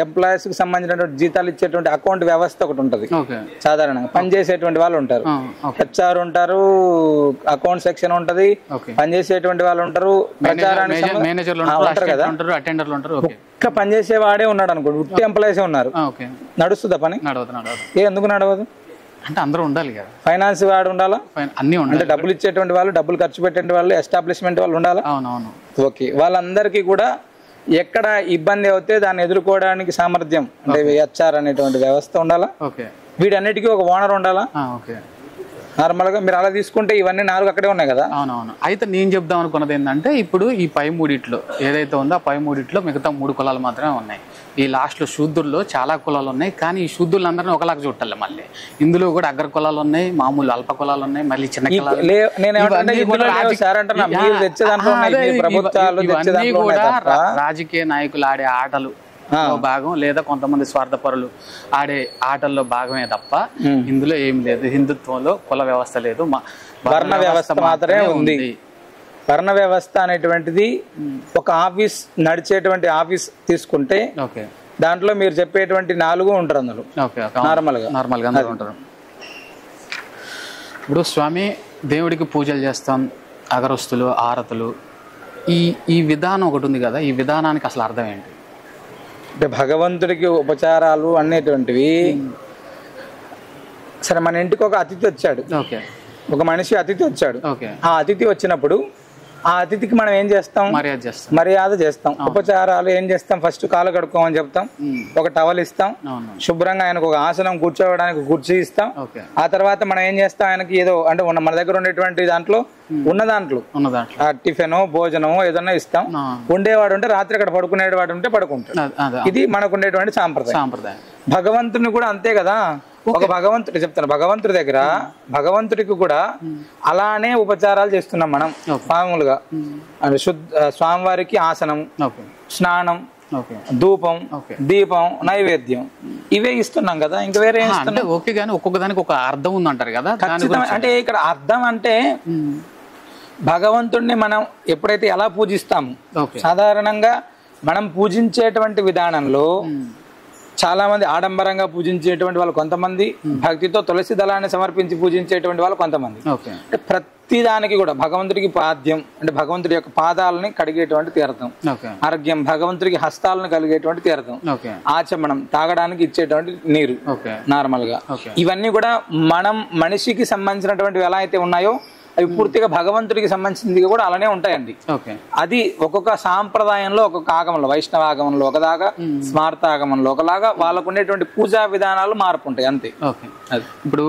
ఎంప్లాయీస్ కి సంబంధించినటువంటి జీతాలు ఇచ్చేటువంటి అకౌంట్ వ్యవస్థ ఒకటి ఉంటది. సాధారణంగా పనిచేసేటువంటి వాళ్ళు ఉంటారు, హెచ్ఆర్ ఉంటారు, అకౌంట్ సెక్షన్ ఉంటది, పనిచేసేటువంటి వాళ్ళు ఉంటారు, ప్రచారానికి ఉంటారు కదా. ఒక్క పనిచేసే వాడే ఉన్నాడు అనుకోండి, ఉట్టి ఎంప్లాయీస్ ఉన్నారు. నడుస్తుందా పని? ఎందుకు నడవదు? అంటే అందరూ ఉండాలి కదా. ఫైనాన్స్ వాడు ఉండాలా, అన్ని అంటే డబ్బులు ఇచ్చేటువంటి వాళ్ళు, డబ్బులు ఖర్చు పెట్టే వాళ్ళు, ఎస్టాబ్లిష్మెంట్ వాళ్ళు ఉండాలా. ఓకే, వాళ్ళందరికీ కూడా ఎక్కడ ఇబ్బంది అవుతే దాన్ని ఎదుర్కోవడానికి సామర్థ్యం అంటే హెచ్ఆర్ అనేటువంటి వ్యవస్థ ఉండాలా. వీటన్నిటికీ ఒక ఓనర్ ఉండాలా. నార్మల్ గా మీరు అలా తీసుకుంటే ఇవన్నీ 4 అక్కడే ఉన్నాయి కదా. అవునవును. అయితే నేను చెప్దాం అనుకున్నది ఏంటంటే ఇప్పుడు ఈ పై మూడిట్లో ఏదైతే ఉందో ఆ పై మూడిట్లో మిగతా 3 కులాలు మాత్రమే ఉన్నాయి. ఈ లాస్ట్ లో శూద్రుల్లో చాలా కులాలు ఉన్నాయి. కానీ ఈ శూద్రులందరినీ ఒకలాగా చూడాలి. మళ్ళీ ఇందులో కూడా అగ్ర కులాలు ఉన్నాయి, మామూలు అల్ప కులాలు ఉన్నాయి, మళ్ళీ చిన్న కులాలు. రాజకీయ నాయకులు ఆడే ఆటలు భాగం, లేదా కొంతమంది స్వార్థపరులు ఆడే ఆటల్లో భాగమే తప్ప ఇందులో ఏం లేదు. హిందుత్వంలో కుల వ్యవస్థ లేదు, వర్ణ వ్యవస్థ మాత్రమే ఉంది. వర్ణ వ్యవస్థ అనేటువంటిది ఒక ఆఫీస్ నడిచేటువంటి ఆఫీస్ తీసుకుంటే దాంట్లో మీరు చెప్పేటువంటి 4 ఉంటారు అందులో నార్మల్ గా ఉంటారు. ఇప్పుడు స్వామి దేవుడికి పూజలు చేస్తాం, అగరొస్తులు, ఆరతులు, ఈ విధానం ఒకటి ఉంది కదా. ఈ విధానానికి అసలు అర్థం ఏంటి? అంటే భగవంతుడికి ఉపచారాలు అనేటువంటివి. సరే, మన ఇంటికి ఒక అతిథి వచ్చాడు, ఒక మనిషి అతిథి వచ్చాడు. ఆ అతిథి వచ్చినప్పుడు ఆ అతిథికి మనం ఏం చేస్తాం? మర్యాద చేస్తాం. ఉపచారాలు ఏం చేస్తాం? ఫస్ట్ కాలు కడుక్కోమని చెప్తాం, ఒక టవల్ ఇస్తాం, శుభ్రంగా ఆయనకు ఒక ఆసనం కూర్చోవడానికి కుర్చీ ఇస్తాం. ఆ తర్వాత మనం ఏం చేస్తాం? ఆయనకి ఏదో అంటే మన దగ్గర ఉండేటువంటి దాంట్లో ఆ టిఫిన్ భోజనమో ఏదన్నా ఇస్తాం. ఉండేవాడు ఉంటే రాత్రి అక్కడ పడుకునేవాడు ఉంటే పడుకుంటాడు. ఇది మనకు ఉండేటువంటి సాంప్రదాయం. భగవంతుని కూడా అంతే కదా. ఒక భగవంతుడు చెప్తాను, భగవంతుడి దగ్గర భగవంతుడికి కూడా అలానే ఉపచారాలు చేస్తున్నాం మనం మామూలుగా. స్వామివారికి ఆసనం, స్నానం, ధూపం, దీపం, నైవేద్యం ఇవే ఇస్తున్నాం కదా. ఇంకా వేరే ఓకే, కానీ ఒక్కొక్క దానికి ఒక అర్థం ఉందంటారు కదా. అంటే ఇక్కడ అర్థం అంటే భగవంతుడిని మనం ఎప్పుడైతే ఎలా పూజిస్తాము, సాధారణంగా మనం పూజించేటువంటి విధానంలో చాలా మంది ఆడంబరంగా పూజించేటువంటి వాళ్ళు కొంతమంది, భక్తితో తులసి దళాన్ని సమర్పించి పూజించేటువంటి వాళ్ళు కొంతమంది. అంటే ప్రతి దానికి కూడా భగవంతుడికి పాద్యం అంటే భగవంతుడి యొక్క పాదాలని కడిగేటువంటి తీర్థం, ఆరోగ్యం భగవంతుడికి హస్తాలను కలిగేటువంటి తీర్థం, ఆచమనం తాగడానికి ఇచ్చేటువంటి నీరు నార్మల్ గా. ఇవన్నీ కూడా మనం మనిషికి సంబంధించినటువంటివి ఎలా అయితే ఉన్నాయో అవి పూర్తిగా భగవంతుడికి సంబంధించింది కూడా అలానే ఉంటాయండి. అది ఒక్కొక్క సాంప్రదాయంలో ఒక్కొక్క ఆగమంలో, వైష్ణవ ఆగమంలో ఒకలాగా, స్మార్త ఆగమంలో ఒకలాగా వాళ్ళకు ఉండేటువంటి పూజా విధానాలు మార్పు ఉంటాయి అంతే. ఇప్పుడు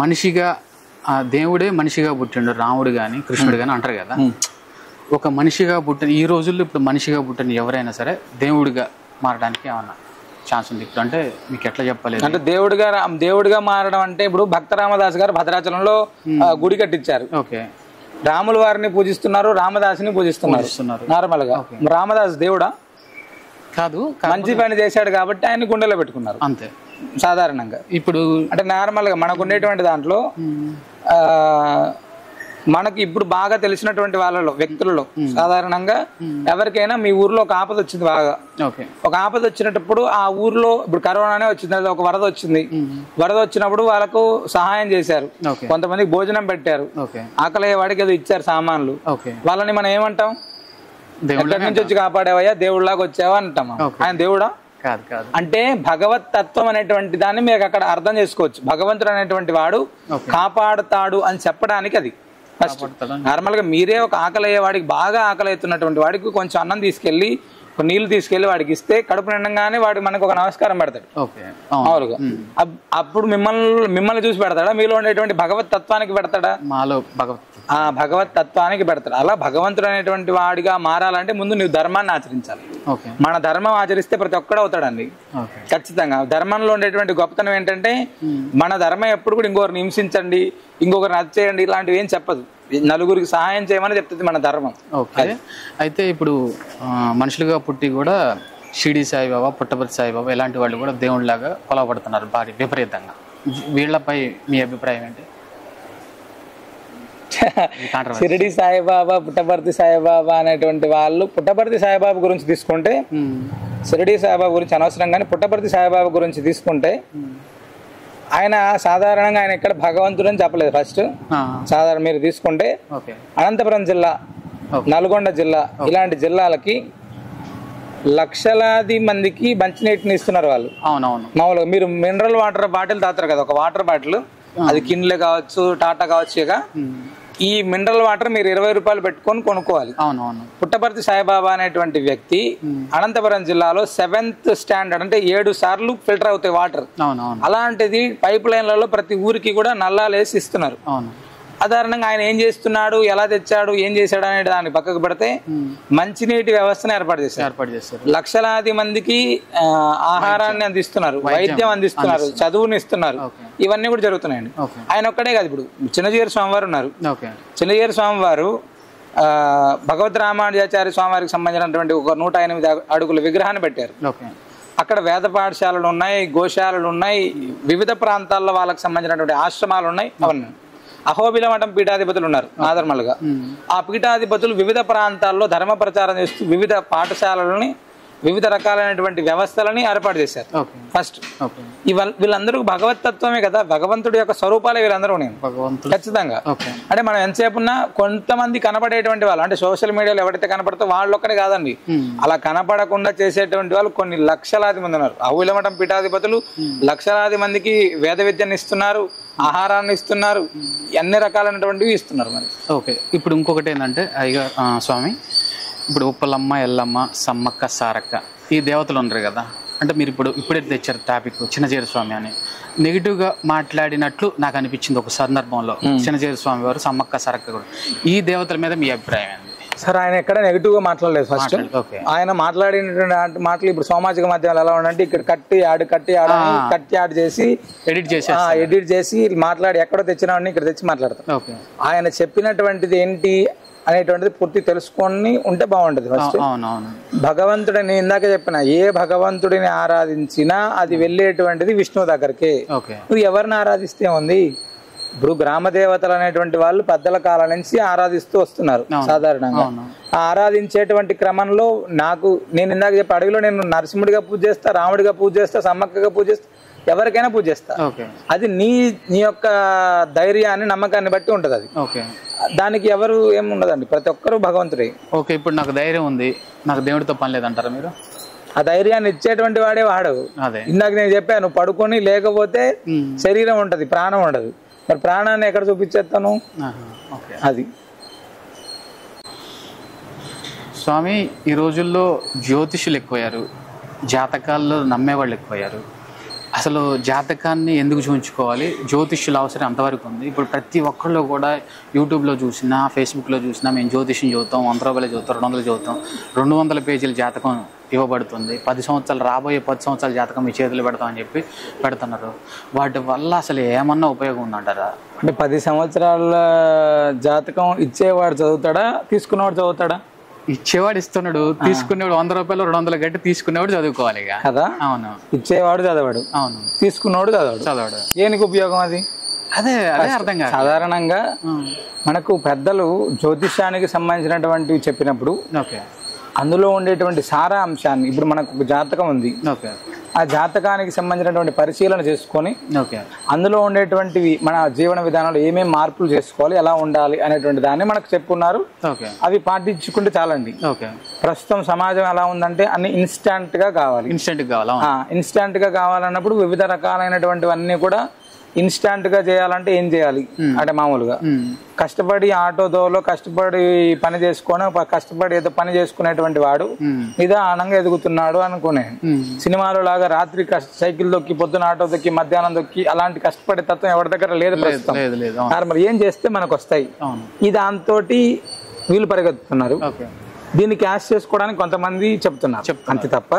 మనిషిగా దేవుడే మనిషిగా పుట్టిండు, రాముడు గాని కృష్ణుడు గాని అంటారు కదా. ఒక మనిషిగా పుట్టిన ఈ రోజుల్లో ఇప్పుడు మనిషిగా పుట్టిన ఎవరైనా సరే దేవుడిగా మారడానికి ఏమన్నా ఛాన్స్ ఉంది ఇప్పుడు? అంటే మీకు ఎట్లా చెప్పలేదు అంటే దేవుడిగా మారడం అంటే ఇప్పుడు భక్త రామదాస్ గారు భద్రాచలంలో గుడి కట్టించారు. రాముల వారిని పూజిస్తున్నారు, రామదాసుని పూజిస్తున్నారు నార్మల్ గా. రామదాస్ దేవుడా కాదు, మంచి పని చేశాడు కాబట్టి ఆయన గుండెలో పెట్టుకున్నారు అంతే సాధారణంగా. ఇప్పుడు అంటే నార్మల్ గా మనకు ఉండేటువంటి దాంట్లో మనకి ఇప్పుడు బాగా తెలిసినటువంటి వాళ్ళలో వ్యక్తులలో సాధారణంగా ఎవరికైనా మీ ఊర్లో ఒక ఆపద వచ్చింది, బాగా ఒక ఆపద వచ్చినప్పుడు ఆ ఊర్లో ఇప్పుడు కరోనానే వచ్చింది, ఒక వరద వచ్చింది, వరద వచ్చినప్పుడు వాళ్ళకు సహాయం చేశారు, కొంతమందికి భోజనం పెట్టారు, ఆకలయ్యే వాడికి ఏదో ఇచ్చారు సామాన్లు, వాళ్ళని మనం ఏమంటాం? ఎక్కడి నుంచి వచ్చి కాపాడేవయ్యా, దేవుడిలాగా వచ్చావా అంటాం. ఆయన దేవుడా? అంటే భగవత్ తత్వం అనేటువంటి దాన్ని మీరు అక్కడ అర్థం చేసుకోవచ్చు. భగవంతుడు అనేటువంటి వాడు కాపాడుతాడు అని చెప్పడానికి అది ఫస్ట్. నార్మల్ గా మీరే ఒక ఆకలి అయ్యే వాడికి, బాగా ఆకలి అవుతున్నటువంటి వాడికి కొంచెం అన్నం తీసుకెళ్లి నీళ్లు తీసుకెళ్లి వాడికి ఇస్తే కడుపు నిండంగానే వాడు మనకు ఒక నమస్కారం పెడతాడు మామూలుగా. అప్పుడు మిమ్మల్ని చూసి పెడతాడా? మీలో ఉండేటువంటి భగవత్ తత్వానికి పెడతాడా? మాలో భగవత్ తత్వానికి పెడతాడు. అలా భగవంతుడు అనేటువంటి వాడిగా మారాలంటే ముందు నువ్వు ధర్మాన్ని ఆచరించాలి. మన ధర్మం ఆచరిస్తే ప్రతి ఒక్కడు అవుతాడండి ఖచ్చితంగా. ధర్మంలో ఉండేటువంటి గొప్పతనం ఏంటంటే మన ధర్మం ఎప్పుడు కూడా ఇంకొకరిని హింసించండి, ఇంకొకరిని అది చేయండి ఇలాంటివి ఏం చెప్పదు, నలుగురికి సహాయం చేయమని చెప్తుంది మన ధర్మం. అయితే ఇప్పుడు మనుషులుగా పుట్టి కూడా షిరిడి సాయిబాబా, పుట్టపర్తి సాయిబాబా ఇలాంటి వాళ్ళు కూడా దేవుళ్ళలాగా కొలవబడుతున్నారు భారీ విపరీతంగా. వీళ్ళపై మీ అభిప్రాయం ఏంటి? షిరిడి సాయిబాబా, పుట్టపర్తి సాయిబాబా అనేటువంటి వాళ్ళు, పుట్టపర్తి సాయిబాబా గురించి తీసుకుంటే, షిరిడి సాయిబాబా గురించి అనవసరం కానీ పుట్టపర్తి సాయిబాబా గురించి తీసుకుంటే ఆయన సాధారణంగా ఆయన ఇక్కడ భగవంతుడు అని చెప్పలేదు ఫస్ట్. సాధారణ మీరు తీసుకుంటే అనంతపురం జిల్లా, నల్గొండ జిల్లా ఇలాంటి జిల్లాలకి లక్షలాది మందికి మంచినీటిని ఇస్తున్నారు వాళ్ళు. మామూలుగా మీరు మినరల్ వాటర్ బాటిల్ తాగుతారు కదా, ఒక వాటర్ బాటిల్, అది కిన్లే కావచ్చు, టాటా కావచ్చు, ఇక ఈ మినరల్ వాటర్ మీరు 20 రూపాయలు పెట్టుకొని కొనుక్కోవాలి. పుట్టపర్తి సాయిబాబా అనేటువంటి వ్యక్తి అనంతపురం జిల్లాలో 7th స్టాండర్డ్ అంటే 7 సార్లు ఫిల్టర్ అవుతాయి వాటర్. అలాంటిది పైప్ లైన్లలో ప్రతి ఊరికి కూడా నల్లాలు వేసి ఇస్తున్నారు. సాధారణంగా ఆయన ఏం చేస్తున్నాడు, ఎలా తెచ్చాడు, ఏం చేశాడు అనే దాన్ని పక్కకు పెడితే మంచినీటి వ్యవస్థను ఏర్పాటు చేశారు. లక్షలాది మందికి ఆహారాన్ని అందిస్తున్నారు, వైద్యం అందిస్తున్నారు, చదువుని ఇస్తున్నారు. ఇవన్నీ కూడా జరుగుతున్నాయండి. ఆయన ఒక్కడే కాదు, ఇప్పుడు చిన్నజీయర్ స్వామి వారు ఉన్నారు. చిన్నజీయర్ స్వామి వారు భగవద్ రామానుజాచార్య స్వామి వారికి సంబంధించినటువంటి ఒక 108 అడుగుల విగ్రహాన్ని పెట్టారు. అక్కడ వేద పాఠశాలలు ఉన్నాయి, గోశాలలు ఉన్నాయి, వివిధ ప్రాంతాల్లో వాళ్ళకి సంబంధించినటువంటి ఆశ్రమాలు ఉన్నాయి. అవన్నీ అహోబిల మఠం పీఠాధిపతులు ఉన్నారు నాదర్మల్గా. ఆ పీఠాధిపతులు వివిధ ప్రాంతాల్లో ధర్మ ప్రచారం చేస్తూ వివిధ పాఠశాలలని, వివిధ రకాలైనటువంటి వ్యవస్థలని ఏర్పాటు చేశారు ఫస్ట్. వీళ్ళందరూ భగవతత్వమే కదా, భగవంతుడి యొక్క స్వరూపాలే వీళ్ళందరూ ఖచ్చితంగా. అంటే మనం ఎంతసేపు ఉన్నా కొంతమంది కనపడేటువంటి వాళ్ళు, అంటే సోషల్ మీడియాలో ఎవరైతే కనపడతారో వాళ్ళు ఒక్కడే కాదండి, అలా కనపడకుండా చేసేటువంటి వాళ్ళు కొన్ని లక్షలాది మంది ఉన్నారు. అహోబిలమఠం పీఠాధిపతులు లక్షలాది మందికి వేద విద్యను ఇస్తున్నారు, ఆహారాన్ని ఇస్తున్నారు, అన్ని రకాలైనటువంటివి ఇస్తున్నారు. మరి ఇప్పుడు ఇంకొకటి ఏంటంటే అయ్యగా స్వామి, ఇప్పుడు ఉప్పలమ్మ, ఎల్లమ్మ, సమ్మక్క, సారక్క ఈ దేవతలు ఉన్నారు కదా, అంటే మీరు ఇప్పుడే తెచ్చారు టాపిక్ చిన్నజీయర్ స్వామి అని, నెగిటివ్గా మాట్లాడినట్లు నాకు అనిపించింది ఒక సందర్భంలో. చిన్నజీయర్ స్వామి వారు, సమ్మక్క, సారక్క కూడా, ఈ దేవతల మీద మీ అభిప్రాయం ఏంటి? సార్ ఆయన ఎక్కడ నెగిటివ్ గా మాట్లాడలేదు ఫస్ట్. ఆయన మాట్లాడినటువంటి మాటలు ఇప్పుడు సామాజిక మాధ్యమాలు ఎలా ఉండంటే ఇక్కడ కట్టి యాడ్ చేసి ఎడిట్ చేసి మాట్లాడి ఎక్కడో తెచ్చినా ఇక్కడ తెచ్చి మాట్లాడతారు. ఆయన చెప్పినటువంటిది ఏంటి అనేటువంటిది పూర్తి తెలుసుకొని ఉంటే బాగుంటది. ఫస్ట్ భగవంతుడిని ఇందాక చెప్పిన ఏ భగవంతుడిని ఆరాధించినా అది వెళ్ళేటువంటిది విష్ణువు దగ్గరికి. నువ్వు ఎవరిని ఆరాధిస్తే ఉంది, ఇప్పుడు గ్రామ దేవతలు అనేటువంటి వాళ్ళు పెద్దల కాలం నుంచి ఆరాధిస్తూ వస్తున్నారు. సాధారణంగా ఆరాధించేటువంటి క్రమంలో నేను ఇందాక చెప్పి అడవిలో నేను నరసింహుడిగా పూజ చేస్తా, రాముడిగా పూజ చేస్తా, సమ్మక్కగా పూజ చేస్తా, ఎవరికైనా పూజ చేస్తా. అది నీ యొక్క ధైర్యాన్ని, నమ్మకాన్ని బట్టి ఉంటది. అది దానికి ఎవరు ఏముండదండి, ప్రతి ఒక్కరు భగవంతుడే. ఇప్పుడు నాకు ధైర్యం ఉంది, నాకు దేవుడితో పని లేదంటారా మీరు? ఆ ధైర్యాన్ని ఇచ్చేటువంటి వాడే వాడు. ఇందాక నేను చెప్పాను, పడుకొని లేకపోతే శరీరం ఉంటది, ప్రాణం ఉండదు. మరి ప్రాణాన్ని ఎక్కడ చూపించేస్తాను? అది స్వామి, ఈ రోజుల్లో జ్యోతిషులు ఎక్కువయ్యారు, జాతకాల్లో నమ్మేవాళ్ళు ఎక్కువయ్యారు. అసలు జాతకాన్ని ఎందుకు చూపించుకోవాలి? జ్యోతిష్యుల అవసరం అంతవరకు ఉంది. ఇప్పుడు ప్రతి ఒక్కళ్ళు కూడా యూట్యూబ్లో చూసినా, ఫేస్బుక్లో చూసినా మేము జ్యోతిష్యం చదువుతాం, 100 రూపాయలు చదువుతాం, 200 చదువుతాం, 200 పేజీల జాతకం ఇవ్వబడుతుంది, 10 సంవత్సరాలు రాబోయే 10 సంవత్సరాల జాతకం మీ చేతులు పెడతామని చెప్పి పెడుతున్నారు. వాటి వల్ల అసలు ఏమన్నా ఉపయోగం ఉందంటారా? అంటే 10 సంవత్సరాల జాతకం ఇచ్చేవాడు చదువుతాడా, తీసుకున్నవాడు చదువుతాడా? ఇచ్చేవాడు ఇస్తున్నాడు, తీసుకునేవాడు 100 రూపాయలు 200 గట్టి తీసుకునేవాడు చదువుకోవాలి కదా. అవును, ఇచ్చేవాడు చదవాడు, అవును, తీసుకున్నవాడు చదవాడు. ఏనికి ఉపయోగం అది? అదే అర్థం కాదు. సాధారణంగా మనకు పెద్దలు జ్యోతిష్యానికి సంబంధించినటువంటివి చెప్పినప్పుడు అందులో ఉండేటువంటి సారాంశాన్ని, ఇప్పుడు మనకు ఒక జాతకం ఉంది, ఆ జాతకానికి సంబంధించినటువంటి పరిశీలన చేసుకొని అందులో ఉండేటువంటివి మన జీవన విధానంలో ఏమేమి మార్పులు చేసుకోవాలి, ఎలా ఉండాలి అనేటువంటి దాన్ని మనకు చెప్పుకున్నారు. అవి పాటించుకుంటే చాలండి. ప్రస్తుతం సమాజం ఎలా ఉందంటే అన్ని ఇన్స్టాంట్ గా కావాలి. ఇన్స్టాంట్ గా కావాలన్నప్పుడు వివిధ రకాలైనటువంటివన్నీ కూడా ఇన్స్టాంట్ గా చేయాలంటే ఏం చేయాలి అంటే మామూలుగా కష్టపడి ఆటోదోలో కష్టపడి పని చేసుకొని కష్టపడి ఏదో పని చేసుకునేటువంటి వాడు నిదానంగా ఎదుగుతున్నాడు అనుకునే. సినిమాలో లాగా రాత్రి సైకిల్ దొక్కి పొద్దున ఆటో దొక్కి మధ్యాహ్నం దొక్కి అలాంటి కష్టపడే తత్వం ఎవరి దగ్గర లేదు ప్రస్తుతం. మరి ఏం చేస్తే మనకు వస్తాయి, ఈ దాంతో వీళ్ళు పరిగెత్తుతున్నారు. దీన్ని క్యాష్ చేసుకోవడానికి కొంతమంది చెప్తున్నారు, అంతే తప్ప